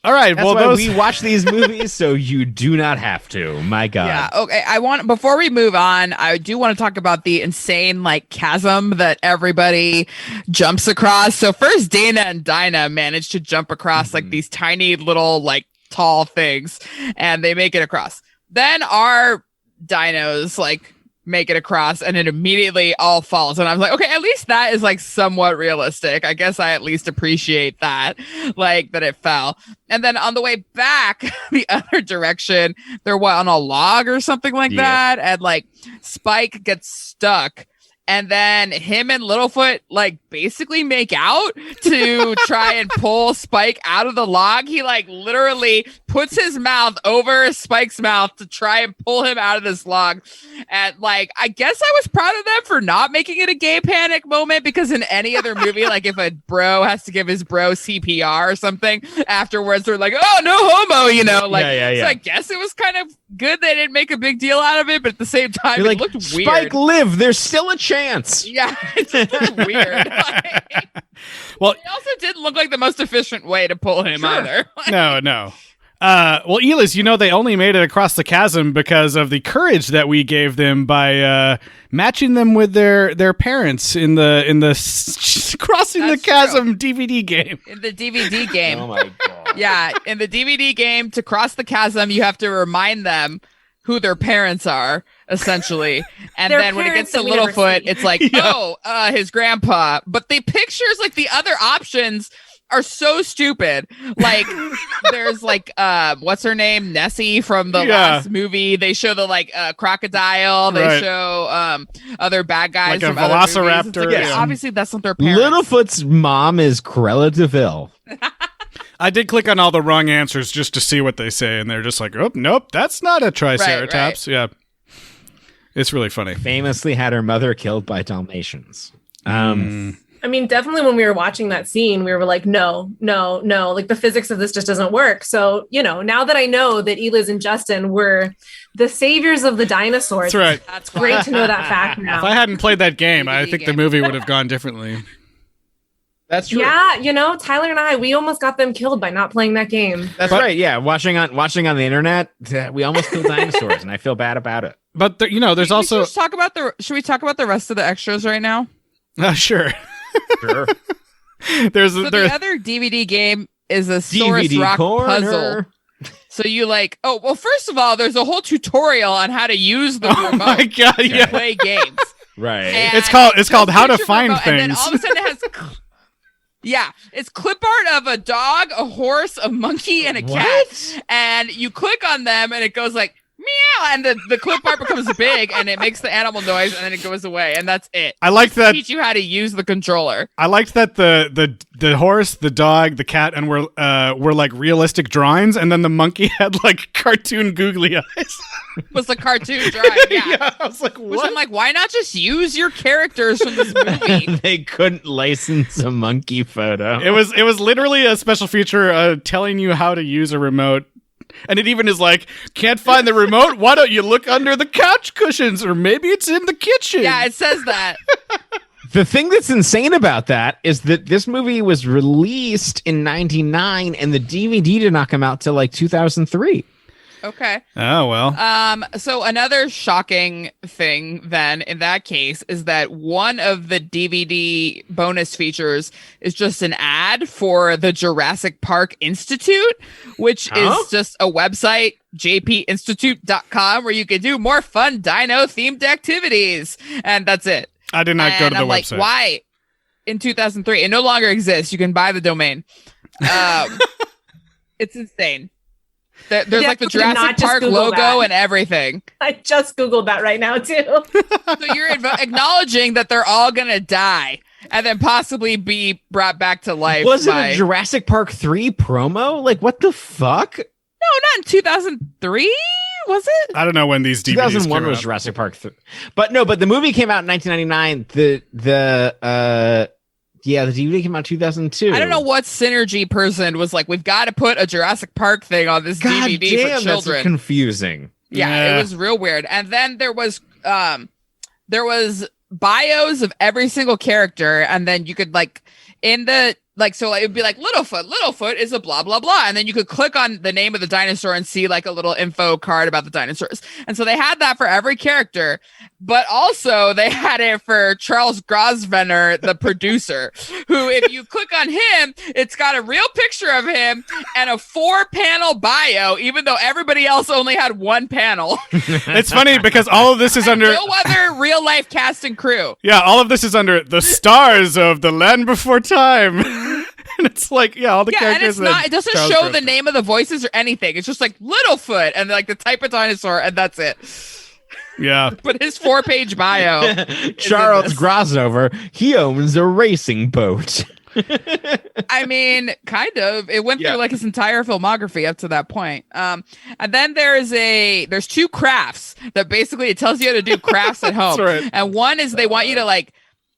All right. That's why we watch these movies, so you do not have to. My God. Yeah. Okay. Before we move on, I do want to talk about the insane like chasm that everybody jumps across. So first, Dana and Dinah manage to jump across like these tiny little like tall things, and they make it across. Then our dinos like make it across, and it immediately all falls. And I was like, okay, at least that is like somewhat realistic. I guess I at least appreciate that, like that it fell. And then on the way back the other direction, they're on a log or something like that, and like Spike gets stuck. And then him and Littlefoot like basically make out to try and pull Spike out of the log. He like literally puts his mouth over Spike's mouth to try and pull him out of this log. And like, I guess I was proud of them for not making it a gay panic moment, because in any other movie, like if a bro has to give his bro CPR or something afterwards, they're like, oh, no homo, you know, like, so I guess it was kind of good they didn't make a big deal out of it, but at the same time, it looked weird. Spike, live. There's still a chance. Yeah, it's just weird. Well, it also didn't look like the most efficient way to pull him either. No. Well, Eliz, you know, they only made it across the chasm because of the courage that we gave them by matching them with their parents in the crossing the chasm DVD game. In the DVD game. Oh my God. Yeah, in the DVD game, to cross the chasm, you have to remind them who their parents are, essentially. And Their then when it gets to parents that we never Littlefoot, see. it's like, his grandpa. But the pictures, like the other options, are so stupid. Like, there's like, what's her name? Nessie from the last movie. They show the like crocodile. They show other bad guys like from a other movies. velociraptor. It's like, obviously, that's not their parents. Littlefoot's mom is Cruella DeVille. I did click on all the wrong answers just to see what they say, and they're just like, oh, nope, that's not a triceratops. Yeah. It's really funny. Famously had her mother killed by Dalmatians. I mean, definitely when we were watching that scene, we were like, no, like the physics of this just doesn't work. So, you know, now that I know that Eliz and Justin were the saviors of the dinosaurs, That's right. That's great to know that fact now. If I hadn't played that game, I DVD think the game. movie would have gone differently. That's true. Yeah, you know, Tyler and I, we almost got them killed by not playing that game. That's right. Yeah, watching on the internet, we almost killed dinosaurs, and I feel bad about it. But there's also Should we talk about the rest of the extras right now? Sure. Sure. The other DVD game is a Saurus DVD Rock corner. puzzle. So you like, first of all, there's a whole tutorial on how to use the remote my God, to play games. Right. And It's called How to picture Find remote, And then Things. all of a sudden it has, it's clip art of a dog, a horse, a monkey, and a cat. And you click on them and it goes like, meow, and the clip art becomes big and it makes the animal noise and then it goes away, and that's it. I like that. Teach you how to use the controller. I liked that the horse, the dog, the cat, and were like realistic drawings, and then the monkey had like cartoon googly eyes. Was the cartoon drawing? Yeah. I was like, what? Which I'm like, why not just use your characters from this movie? They couldn't license a monkey photo. It was literally a special feature telling you how to use a remote. And it even is like, can't find the remote? Why don't you look under the couch cushions? Or maybe it's in the kitchen. Yeah, it says that. The thing that's insane about that is that this movie was released in 99 and the DVD did not come out till like 2003. Okay. Oh, well. So another shocking thing then in that case is that one of the DVD bonus features is just an ad for the Jurassic Park Institute, which is just a website, jpinstitute.com, where you can do more fun dino-themed activities. And that's it. I did not go to the I'm like, website. why? In 2003. It no longer exists. You can buy the domain. It's insane. There's like the Jurassic Park logo and everything. I just Googled that right now, too. So you're acknowledging that they're all going to die and then possibly be brought back to life. Was it a Jurassic Park 3 promo? Like, what the fuck? No, not in 2003. Was it? I don't know when these DVDs 2001 came was out. Jurassic Park 3. But the movie came out in 1999. The DVD came out in 2002. I don't know what synergy person was like, we've got to put a Jurassic Park thing on this God DVD damn, for children. That's confusing. Yeah, it was real weird. And then there was bios of every single character, and then you could like in the so it would be like Littlefoot is a blah blah blah, and then you could click on the name of the dinosaur and see like a little info card about the dinosaurs. And so they had that for every character, but also they had it for Charles Grosvenor, the producer, who if you click on him, it's got a real picture of him and a 4-panel bio, even though everybody else only had 1 panel. It's funny because all of this is under no other real life cast and crew. Yeah, all of this is under the stars of The Land Before Time. And it's like, all the characters. And it doesn't Charles show Grosvenor. the name of the voices or anything. It's just like Littlefoot and like the type of dinosaur, and that's it. Yeah. But his 4-page bio. Charles Grosvenor, he owns a racing boat. I mean, kind of. It went through like his entire filmography up to that point. And then there's 2 crafts that basically it tells you how to do crafts at home. That's right. And one is they want you to like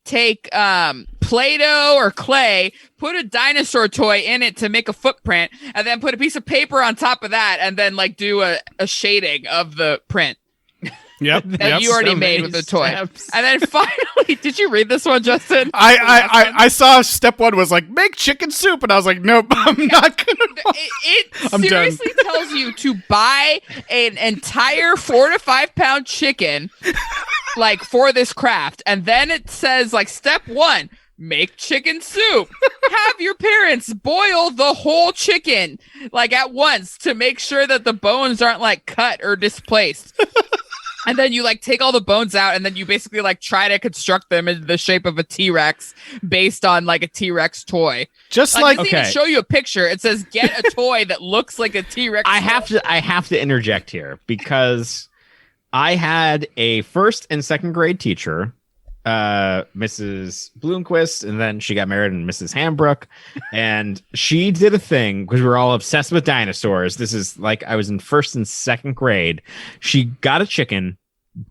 take Play-Doh or clay, put a dinosaur toy in it to make a footprint, and then put a piece of paper on top of that, and then like do a shading of the print. Yep. That you already made with the toy. steps. And then finally, did you read this one, Justin? I saw step 1 was like, make chicken soup. And I was like, nope, I'm not going to. It I'm seriously tells you to buy an entire 4 to 5 pound chicken, like for this craft. And then it says like step 1, make chicken soup. Have your parents boil the whole chicken like at once to make sure that the bones aren't like cut or displaced. And then you like take all the bones out, and then you basically like try to construct them in the shape of a T-Rex based on like a T-Rex toy. Just It like, doesn't even show you a picture. It says get a toy that looks like a T-Rex. I have to interject here because I had a 1st and 2nd grade teacher, Mrs. Bloomquist, and then she got married and Mrs. Hambrook, and she did a thing because we were all obsessed with dinosaurs. This is like I was in 1st and 2nd grade. She got a chicken,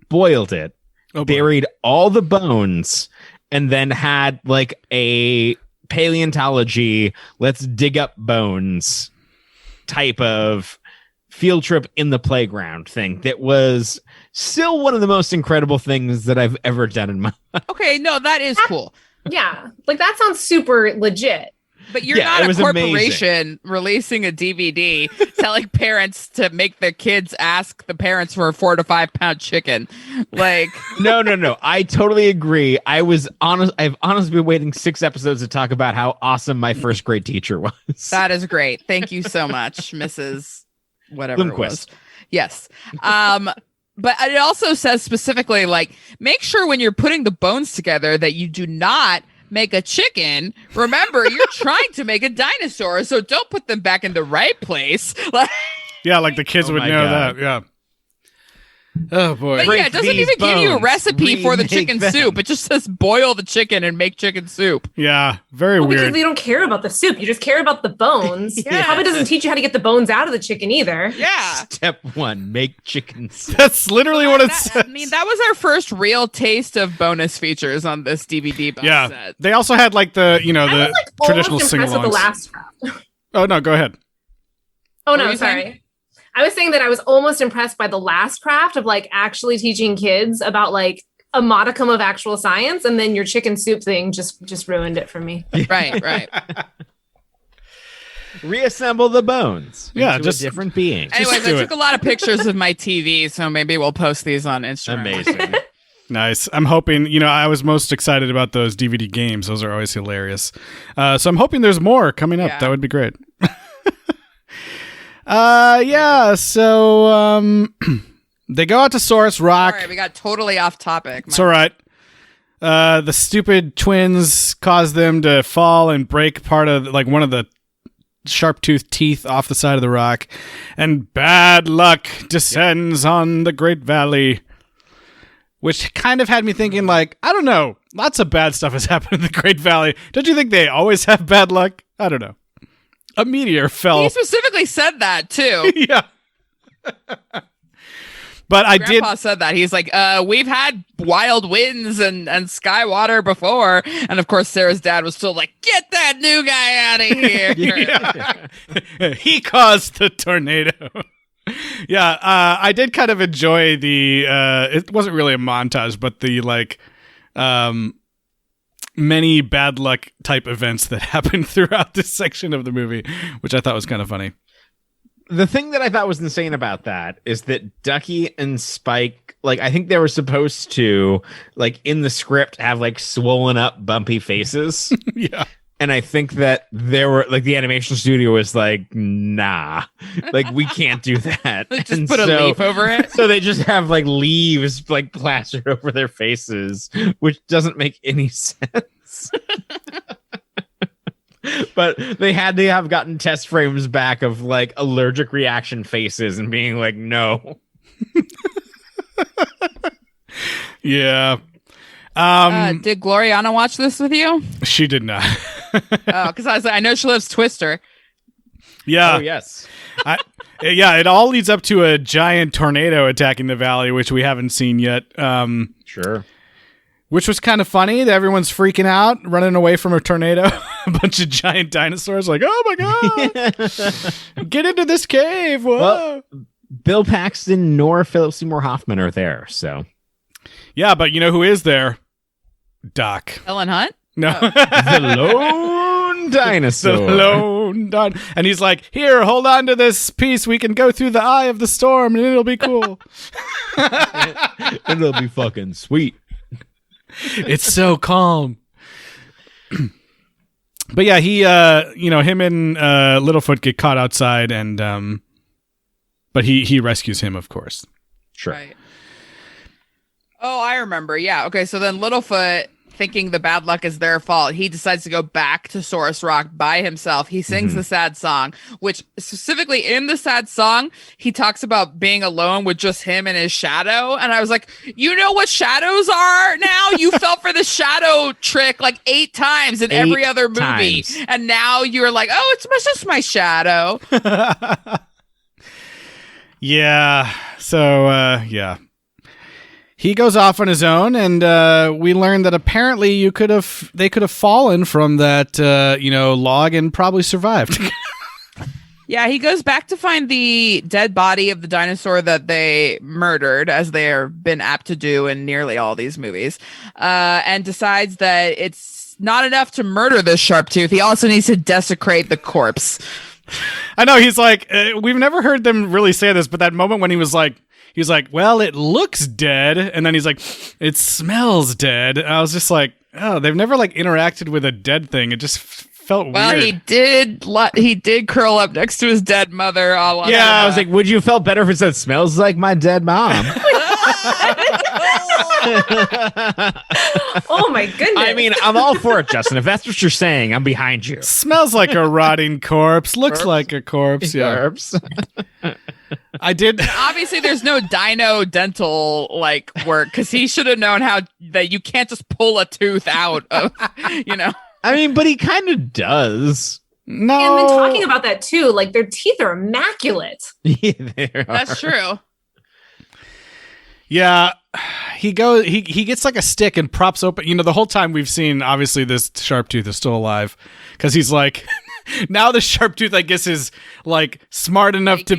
boiled it, buried all the bones, and then had like a paleontology, let's dig up bones type of field trip in the playground thing that was still one of the most incredible things that I've ever done in my life. Okay, no, that is cool. Yeah, like that sounds super legit. But you're Yeah, not it a was corporation releasing a DVD telling parents to make their kids ask the parents for a 4 to 5 pound chicken. Like, No. I totally agree. I've honestly been waiting 6 episodes to talk about how awesome my 1st grade teacher was. that is great. Thank you so much, Mrs. Whatever it was. Bloomquist. Yes. But it also says specifically, like, make sure when you're putting the bones together that you do not make a chicken. Remember, you're trying to make a dinosaur, so don't put them back in the right place. yeah, like the kids would my know God. that. Yeah. Oh, boy. But yeah, it doesn't these even give you a bones. recipe for the Remake chicken them. soup. It just says boil the chicken and make chicken soup. Yeah, very Well, because weird. they don't care about the soup. You just care about the bones. Yeah. Probably doesn't teach you how to get the bones out of the chicken either. Yeah. Step 1, make chicken soup. That's literally what it That- says. I mean, that was our first real taste of bonus features on this DVD box Yeah. set. They also had like the, I was the like traditional almost impressed with the sing-alongs. last craft. Oh, no, go ahead. Oh What were no, you sorry. saying? I was saying that I was almost impressed by the last craft of like actually teaching kids about like a modicum of actual science, and then your chicken soup thing just ruined it for me. Right. Reassemble the bones. Yeah, into just a different being. Anyways, I do took a lot of pictures of my TV, so maybe we'll post these on Instagram. Amazing. nice. I'm hoping, I was most excited about those DVD games. Those are always hilarious. So I'm hoping there's more coming up. Yeah. That would be great. So they go out to Saurus Rock. Sorry, we got totally off topic. It's all right. The stupid twins cause them to fall and break part of one of the sharp-toothed teeth off the side of the rock, and bad luck descends on the Great Valley, which kind of had me thinking, I don't know, lots of bad stuff has happened in the Great Valley. Don't you think they always have bad luck? I don't know. A meteor fell. He specifically said that too. Yeah. But Grandpa said that. He's like, we've had wild winds and sky water before. And of course, Sarah's dad was still like, get that new guy out of here. He caused the tornado. Yeah, I did kind of enjoy the, it wasn't really a montage, but the many bad luck type events that happened throughout this section of the movie, which I thought was kind of funny. The thing that I thought was insane about that is that Ducky and Spike, I think they were supposed to, in the script, have swollen up, bumpy faces. Yeah. And I think that there were the animation studio was nah, we can't do that. Just put a leaf over it. So they just have leaves plastered over their faces, which doesn't make any sense. But they had to have gotten test frames back of allergic reaction faces and being no. Yeah. Did Gloriana watch this with you? She did not. Oh, because I was I know she loves Twister. Yeah. Oh, yes. It all leads up to a giant tornado attacking the valley, which we haven't seen yet. Sure. Which was kind of funny that everyone's freaking out, running away from a tornado. A bunch of giant dinosaurs oh my God, get into this cave. Whoa. Well, Bill Paxton nor Philip Seymour Hoffman are there, so. Yeah, but you know who is there? Doc. Ellen Hunt? No. The lone dinosaur. The lone dinosaur. And he's like, here, hold on to this piece. We can go through the eye of the storm and it'll be cool. It'll be fucking sweet. It's so calm. But yeah, he, him and Littlefoot get caught outside, and but he rescues him, of course. Sure. Right. Oh, I remember. Yeah. Okay. So then Littlefoot, thinking the bad luck is their fault, he decides to go back to Saurus Rock by himself. He sings the sad song, which specifically in the sad song, he talks about being alone with just him and his shadow. And I was like, you know what shadows are now? You fell for the shadow trick 8 times in every other movie. And now you're like, oh, it's just my shadow. Yeah. So, yeah. He goes off on his own, and we learn that apparently they could have fallen from that log and probably survived. Yeah, he goes back to find the dead body of the dinosaur that they murdered, as they are been apt to do in nearly all these movies, and decides that it's not enough to murder this sharp tooth. He also needs to desecrate the corpse. I know, he's like, we've never heard them really say this, but that moment when he was like, well, it looks dead. And then he's like, it smells dead. And I was just like, oh, they've never interacted with a dead thing. It just felt weird. He did curl up next to his dead mother. Yeah, I was like, would you have felt better if it said smells like my dead mom? Oh my goodness. I mean, I'm all for it, Justin. If that's what you're saying, I'm behind you. Smells like a rotting corpse. Looks like a corpse. Yeah. Corpse. I did. Obviously, there's no dino dental work, because he should have known that you can't just pull a tooth out of, I mean, but he kind of does. No. And then talking about that too, their teeth are immaculate. Yeah, they are. That's true. Yeah, he gets a stick and props open. The whole time we've seen, obviously, this sharp tooth is still alive, because he's like, now the sharp tooth, I guess, is like smart enough to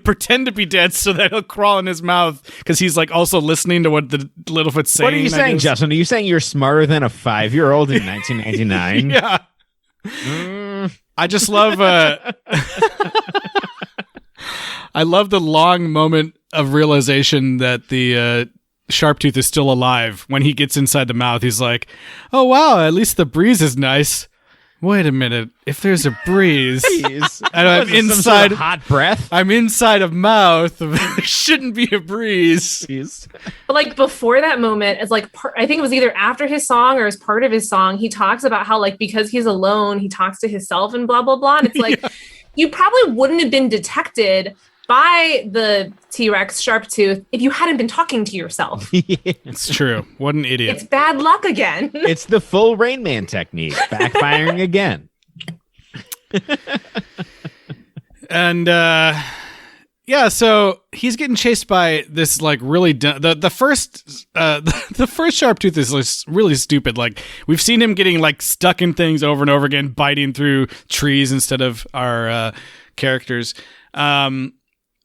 pretend to be dead so that he'll crawl in his mouth because he's like also listening to what the Littlefoot's saying. What are you saying, Justin? Are you saying you're smarter than a 5-year-old in 1999? Yeah. I just love I love the long moment of realization that the sharp tooth is still alive. When he gets inside the mouth, he's like, oh wow, at least the breeze is nice. Wait a minute, if there's a breeze and I'm inside some sort of hot breath, I'm inside of mouth, there shouldn't be a breeze. But like before that moment, it's like I think it was either after his song or as part of his song, he talks about how like because he's alone, he talks to himself and blah blah blah. And it's like you probably wouldn't have been detected by the T-Rex sharp tooth if you hadn't been talking to yourself. It's true. What an idiot. It's bad luck again. It's the full Rain Man technique, backfiring again. And yeah, so he's getting chased by this like really the first sharp tooth is like, really stupid. Like we've seen him getting like stuck in things over and over again, biting through trees instead of our characters.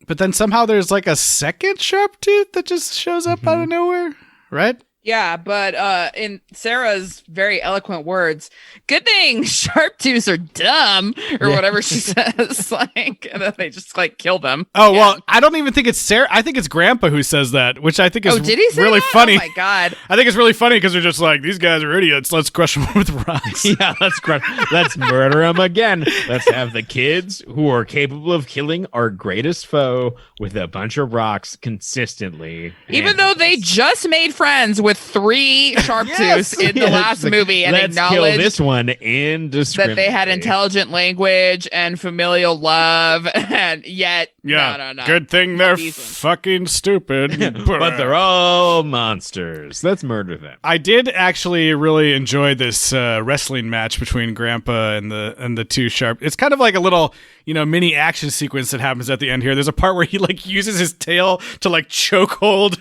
But then somehow there's like a second sharp tooth that just shows up out of nowhere, right? Yeah, but in Sarah's very eloquent words, good thing sharp tooths are dumb, or whatever she says. Like, and then they just like kill them. Oh, well, I don't even think it's Sarah. I think it's Grandpa who says that, which I think is did he say really that? funny. Oh my God. I think it's really funny because they're just like, these guys are idiots. Let's crush them with rocks. Yeah, let's murder them again. Let's have the kids who are capable of killing our greatest foe with a bunch of rocks consistently. Even though they just made friends with 3 sharp tooths in the last movie and let's acknowledged kill this one indiscriminately. that they had intelligent language and familial love, and yet no. Good thing they're fucking stupid. But they're all monsters. Let's murder them. I did actually really enjoy this wrestling match between Grandpa and the 2 sharp. It's kind of like a little, mini action sequence that happens at the end here. There's a part where he like uses his tail to like chokehold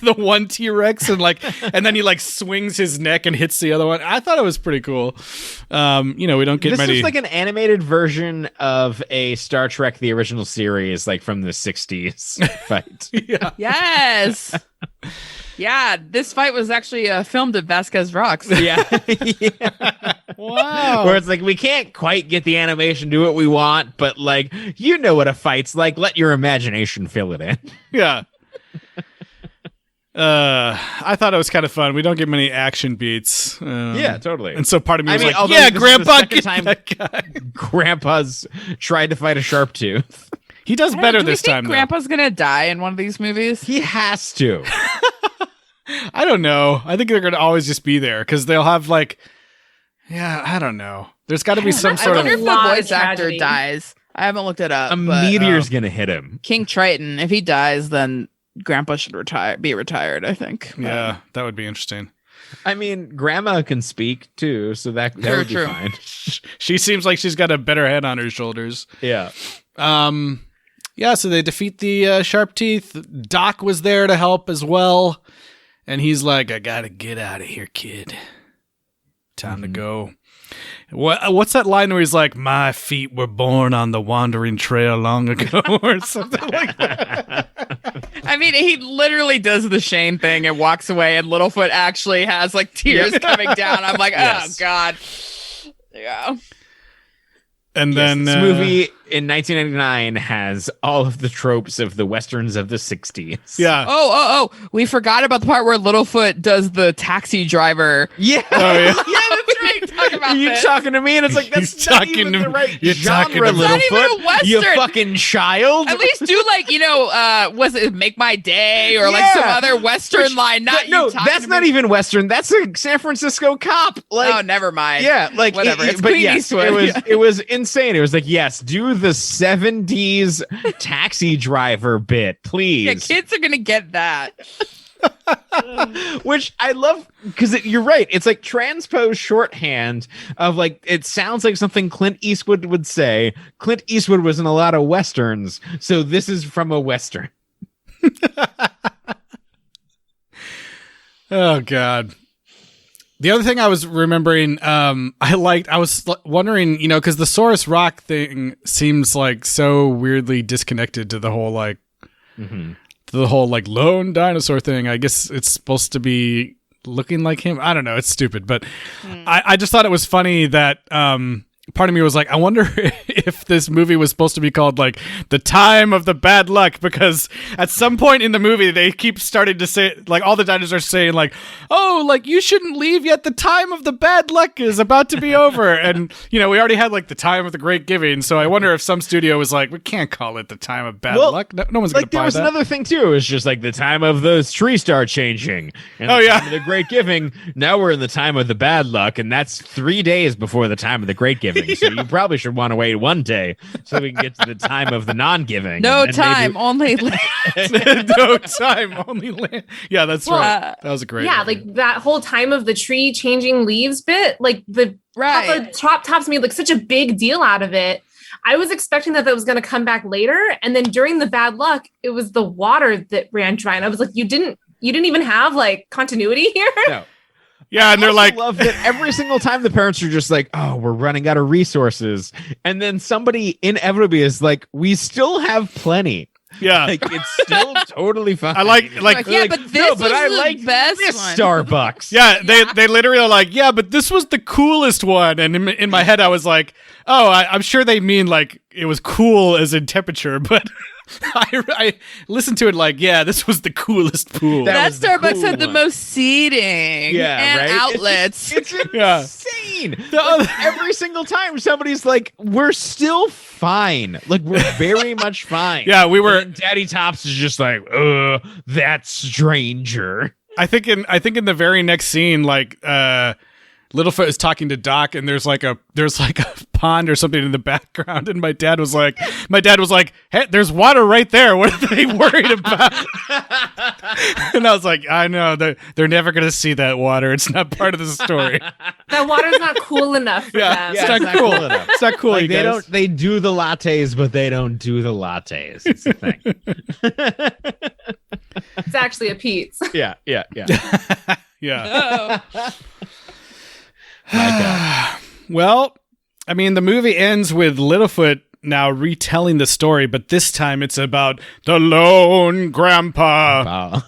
the one T-Rex and then he like swings his neck and hits the other one. I thought it was pretty cool. We don't get many. This is like an animated version of a Star Trek the original series, like from the 60s fight. Yeah. Yes. Yeah, this fight was actually filmed at Vasquez Rocks. Yeah. Wow. Where it's like, we can't quite get the animation to do what we want, but like, you know what a fight's like. Let your imagination fill it in. Yeah. I thought it was kind of fun. We don't get many action beats. Yeah, totally. And so part of me was like, although yeah, this Grandpa, is the get second that guy. Grandpa's tried to fight a sharp tooth. He does better this time, though. Grandpa's gonna die in one of these movies? He has to. I don't know. I think they're going to always just be there because they'll have like, I don't know. There's got to be some sort I of. wonder if the voice actor dies. I haven't looked it up. A meteor's going to hit him. King Triton, if he dies, then Grandpa should be retired, I think. Yeah, that would be interesting. I mean, Grandma can speak too, so that would be fine. She seems like she's got a better head on her shoulders. Yeah. Yeah, so they defeat the sharp teeth. Doc was there to help as well. And he's like, I gotta get out of here, kid. Time to go. What's that line where he's like, my feet were born on the wandering trail long ago, or something like that? I mean, he literally does the Shane thing and walks away, and Littlefoot actually has like tears coming down. I'm like, oh God. Yeah. And then this movie in 1999 has all of the tropes of the westerns of the 60s. Yeah. Oh! We forgot about the part where Littlefoot does the taxi driver. Yeah. Oh, yeah. Yeah, that's right. Talk about you this. talking to me, and it's like that's He's not talking even to the me. right You're genre, talking to me. It's not even a Littlefoot. Western. You fucking child. At least do like, was it Make My Day or like some other Western line? No, that's not even Western. That's a San Francisco cop. Like, oh, never mind. Yeah, like whatever. It's but Clint yes, Eastwood. it was insane. It was like, yes, do the 70s taxi driver bit, please. Yeah, kids are gonna get that. Which I love because you're right. It's like transposed shorthand of like, it sounds like something Clint Eastwood would say. Clint Eastwood was in a lot of Westerns, so this is from a Western. Oh, God. The other thing I was remembering, I was wondering, because the Saurus Rock thing seems like so weirdly disconnected to the whole like, to the whole like lone dinosaur thing. I guess it's supposed to be looking like him. I don't know. It's stupid, but I just thought it was funny that part of me was like, I wonder if this movie was supposed to be called like The Time of the Bad Luck, because at some point in the movie they keep starting to say, like, all the dinosaurs saying like, oh, like you shouldn't leave yet, the time of the bad luck is about to be over. And we already had like the time of the great giving, so I wonder if some studio was like, we can't call it the time of bad luck. No one's gonna buy that. There was another thing too. It was just like the time of those trees start changing, and time of the great giving. Now we're in the time of the bad luck, and that's 3 days before the time of the great giving. So you probably should want to wait one day so we can get to the time of the non-giving. No time, only land. No time, only land. Yeah, that's right. That was a great one. Like that whole time of the tree changing leaves bit, like the Tops made like such a big deal out of it. I was expecting that was going to come back later, and then during the bad luck, it was the water that ran dry, and I was like, you didn't even have like continuity here. No. Yeah, and they're like, I love that every single time the parents are just like, oh, we're running out of resources. And then somebody inevitably is like, we still have plenty. Yeah. Like, it's still totally fine. I like, yeah, but this was I the like best this one. Starbucks. Yeah, they literally are like, yeah, but this was the coolest one. And in my head, I was like, oh, I'm sure they mean like it was cool as in temperature, but I listened to it like, yeah, this was the coolest pool. That Starbucks had the most seating and outlets. It's insane. Every single time somebody's like, we're still fine. Like, we're very much fine. Yeah, we were. And Daddy Tops is just like, that's stranger. I think in the very next scene, like, Littlefoot is talking to Doc, and there's like a pond or something in the background, and my dad was like, hey, there's water right there. What are they worried about? And I was like, I know they're never gonna see that water. It's not part of the story. That water's not cool enough for them. It's not cool enough. It's not cool. Like, you guys. they do the lattes, but they don't do the lattes. It's the thing. It's actually a Pete's. Yeah. Yeah. Well, I mean, the movie ends with Littlefoot now retelling the story, but this time it's about the lone grandpa.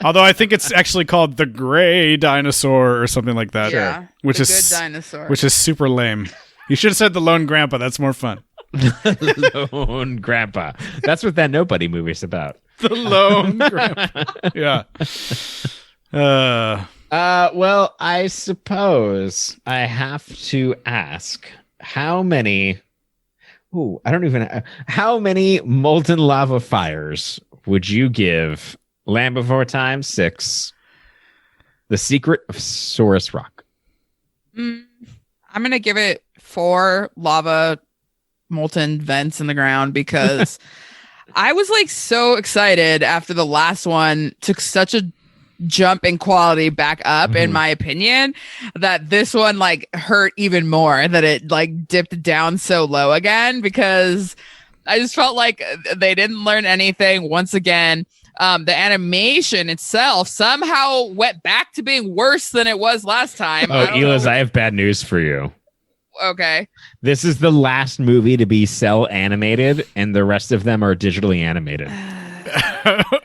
Although I think it's actually called the gray dinosaur or something like that. Yeah, which is good dinosaur. Which is super lame. You should have said the lone grandpa. That's more fun. The lone grandpa. That's what that Nobody movie's about. The lone grandpa. Yeah. Well, I suppose I have to ask how many molten lava fires would you give Land Before Time 6, The Secret of Saurus Rock? I'm going to give it 4 lava molten vents in the ground because I was like so excited after the last one took such a jump in quality back up, in my opinion, that this one like hurt even more, that it like dipped down so low again, because I just felt like they didn't learn anything once again. The animation itself somehow went back to being worse than it was last time. Oh, Eliz, I have bad news for you. Okay. This is the last movie to be cell animated, and the rest of them are digitally animated.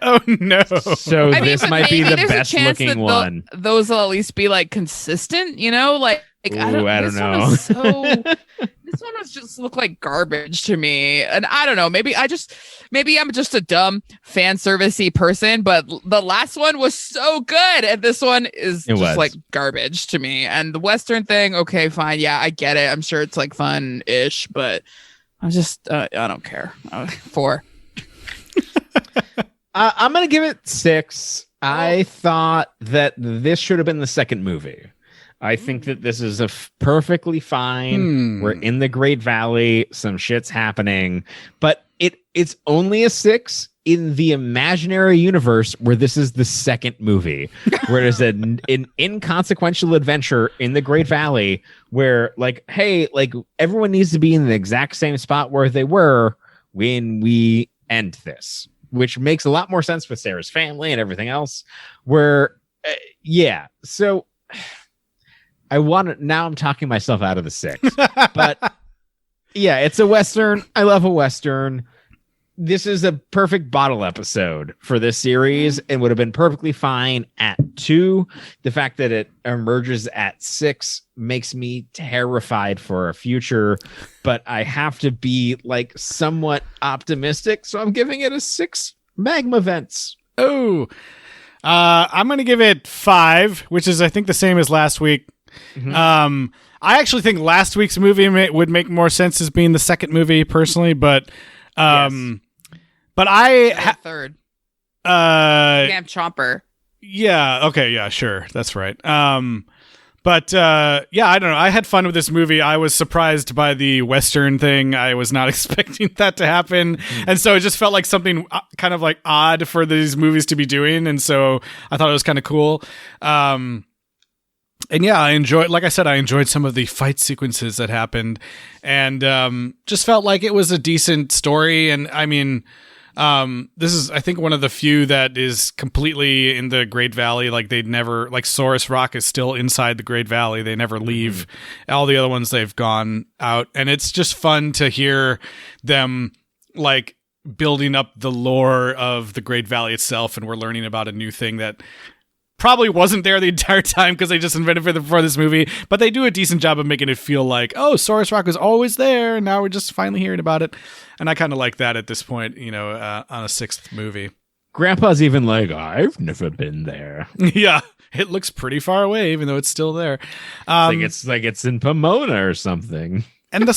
Oh no! So this might be the best looking one. Those will at least be like consistent, like I don't know. This one was just look like garbage to me, and I don't know. Maybe I'm just a dumb fan servicey person, but the last one was so good, and this one is like garbage to me. And the Western thing, okay, fine, yeah, I get it. I'm sure it's like fun-ish, but I don't care. 4. I'm going to give it 6. I thought that this should have been the second movie. I think that this is perfectly fine. We're in the Great Valley. Some shit's happening. But it's only a 6 in the imaginary universe where this is the second movie. Where there's an inconsequential adventure in the Great Valley where, like, hey, like, everyone needs to be in the exact same spot where they were when we end this. Which makes a lot more sense with Sarah's family and everything else. So now I'm talking myself out of the 6. But yeah, it's a Western. I love a Western. This is a perfect bottle episode for this series and would have been perfectly fine at 2. The fact that it emerges at 6 makes me terrified for a future, but I have to be like somewhat optimistic. So I'm giving it a 6 magma vents. Oh, I'm going to give it 5, which is, I think, the same as last week. I actually think last week's movie would make more sense as being the second movie personally, but but third. Camp Chomper. Yeah. Okay. Yeah. Sure. That's right. But I don't know. I had fun with this movie. I was surprised by the Western thing. I was not expecting that to happen, and so it just felt like something kind of like odd for these movies to be doing. And so I thought it was kind of cool. And yeah, I enjoyed some of the fight sequences that happened, and just felt like it was a decent story. And I mean, this is, I think, one of the few that is completely in the Great Valley. Like Saurus Rock is still inside the Great Valley. They never leave. All the other ones, they've gone out, and it's just fun to hear them like building up the lore of the Great Valley itself. And we're learning about a new thing that probably wasn't there the entire time because they just invented it for this movie, but they do a decent job of making it feel like, oh, Saurus Rock was always there, and now we're just finally hearing about it. And I kind of like that at this point, on a 6th movie. Grandpa's even like, I've never been there. Yeah, it looks pretty far away, even though it's still there. It's like it's in Pomona or something. And the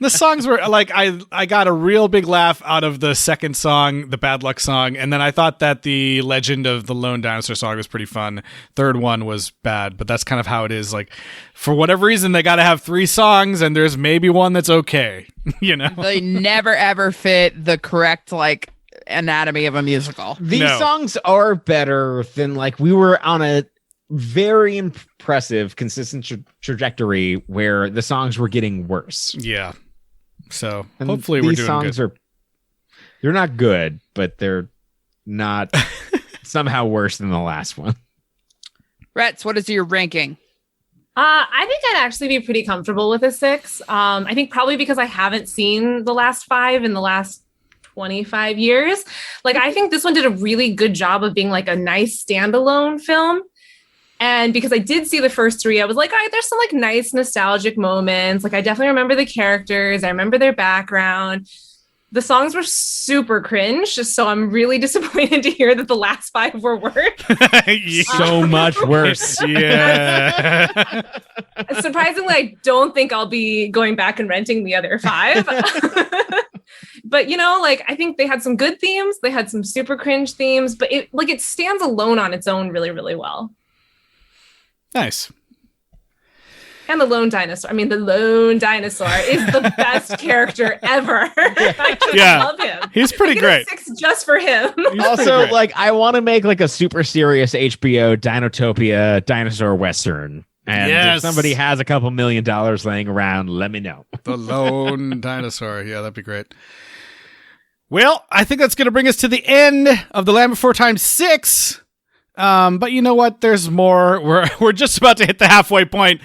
songs were like, I got a real big laugh out of the second song, the Bad Luck song. And then I thought that the Legend of the Lone Dinosaur song was pretty fun. Third one was bad, but that's kind of how it is. Like, for whatever reason, they got to have 3 songs and there's maybe one that's okay. They never ever fit the correct, like, anatomy of a musical. These songs are better than, like, we were on a very impressive, consistent trajectory where the songs were getting worse. Yeah. So and hopefully we're doing songs good. They're not good, but they're not somehow worse than the last one. Rets, what is your ranking? I think I'd actually be pretty comfortable with a 6. I think probably because I haven't seen the last 5 in the last 25 years. Like, I think this one did a really good job of being like a nice standalone film. And because I did see the first 3, I was like, all right, there's some like nice nostalgic moments. Like, I definitely remember the characters. I remember their background. The songs were super cringe. So I'm really disappointed to hear that the last 5 were worse. So much worse. Yeah. Surprisingly, I don't think I'll be going back and renting the other 5. But, I think they had some good themes. They had some super cringe themes, but it stands alone on its own really, really well. Nice. And the lone dinosaur. I mean, the lone dinosaur is the best character ever. I just love him. He's pretty great. 6 just for him. Also, like, I want to make like a super serious HBO Dinotopia dinosaur Western. And if somebody has a couple $1 million laying around, let me know. The lone dinosaur. Yeah, that'd be great. Well, I think that's going to bring us to the end of The Land Before Time 6. But you know what? There's more. We're just about to hit the halfway point.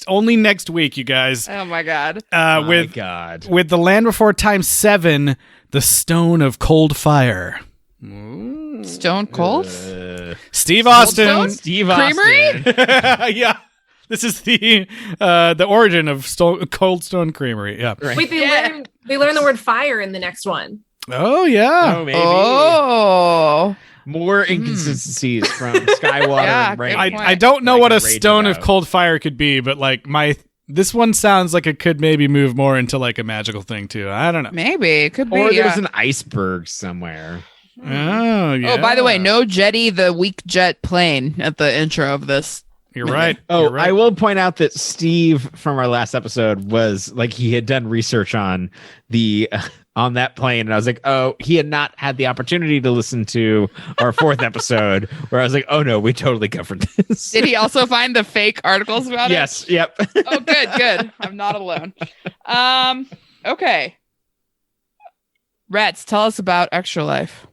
Only next week, you guys. Oh my god. With The Land Before Time 7, The Stone of Cold Fire. Stone Cold? Steve Austin. Steve Creamery? Austin. Yeah. This is the origin of Cold Stone Creamery. Yeah. Right. Wait, they learn the word fire in the next one. Oh yeah. Oh, maybe. Oh. More inconsistencies from Skywater and Rain. I don't know what a stone of cold fire could be, but like this one sounds like it could maybe move more into like a magical thing too. I don't know. Maybe it could be. Or there's an iceberg somewhere. Oh yeah. Oh, by the way, no Jetty the weak jet plane at the intro of this. You're right. Oh, I will point out that Steve from our last episode was like, he had done research on the on that plane, and I was like, oh, he had not had the opportunity to listen to our 4th episode, where I was like, oh no, we totally covered this. Did he also find the fake articles about it? Yes. Yep. Oh, good. I'm not alone. Okay. Rats, tell us about Extra Life.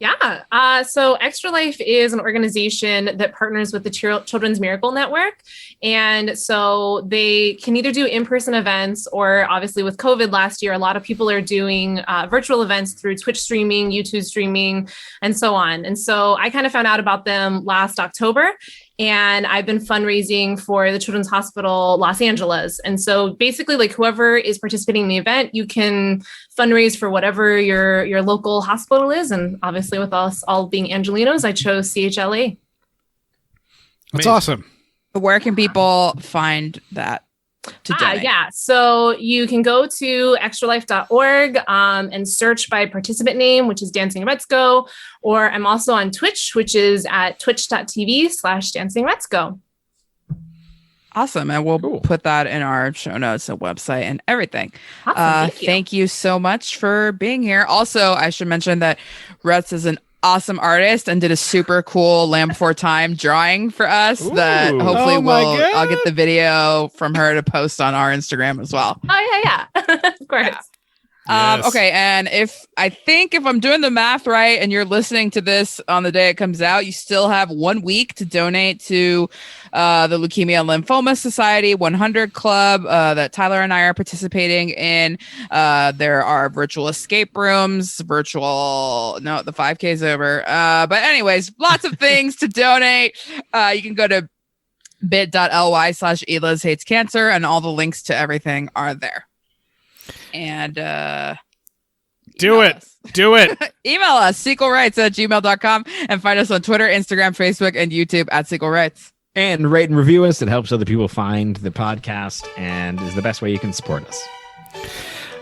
Yeah. So Extra Life is an organization that partners with the Children's Miracle Network. And so they can either do in-person events, or obviously with COVID last year, a lot of people are doing virtual events through Twitch streaming, YouTube streaming, and so on. And so I kind of found out about them last October. And I've been fundraising for the Children's Hospital Los Angeles. And so basically, like, whoever is participating in the event, you can fundraise for whatever your local hospital is. And obviously, with us all being Angelinos, I chose CHLA. That's awesome. Where can people find that to donate? Yeah. So you can go to extralife.org and search by participant name, which is DncingRetsuko, or I'm also on Twitch, which is at twitch.tv/DncingRetsuko. Awesome. And we'll put that in our show notes and website and everything. Awesome. Thank you so much for being here. Also, I should mention that Retz is an awesome artist and did a super cool Land Before Time drawing for us that hopefully I'll get the video from her to post on our Instagram as well. Oh, yeah. Of course. Yeah. Okay, and if I'm doing the math right and you're listening to this on the day it comes out, you still have 1 week to donate to the Leukemia Lymphoma Society 100 Club that Tyler and I are participating in. There are virtual escape rooms, the 5K's over. But anyways, lots of things to donate. You can go to bit.ly/Eliz hates cancer, and all the links to everything are there. And do it. Email us sequelrights@gmail.com, and find us on Twitter, Instagram, Facebook, and YouTube at Sequel Rights. And rate and review us. It helps other people find the podcast and is the best way you can support us.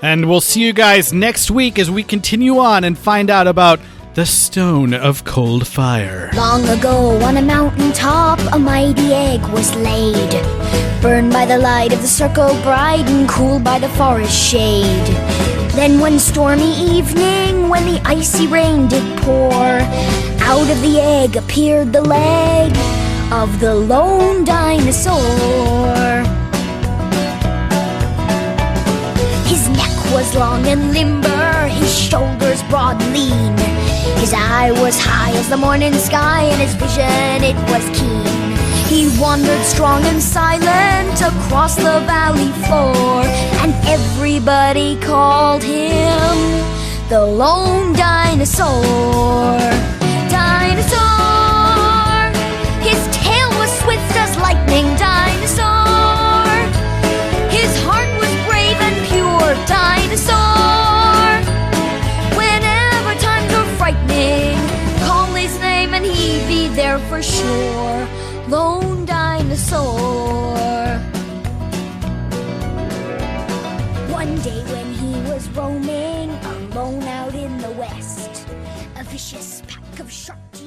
And we'll see you guys next week as we continue on and find out about the Stone of Cold Fire. Long ago on a mountain top, a mighty egg was laid, burned by the light of the circle bright and cooled by the forest shade. Then one stormy evening, when the icy rain did pour, out of the egg appeared the leg of the lone dinosaur. His neck was long and limber, his shoulders broad and lean. His eye was high as the morning sky, and his vision, it was keen. He wandered strong and silent across the valley floor, and everybody called him the lone dinosaur. Dinosaur! His tail was swift as lightning. Dinosaur! His heart was brave and pure. Dinosaur! Whenever times were frightening, call his name and he'd be there for sure. Lone dinosaur. One day when he was roaming alone out in the west, a vicious pack of sharks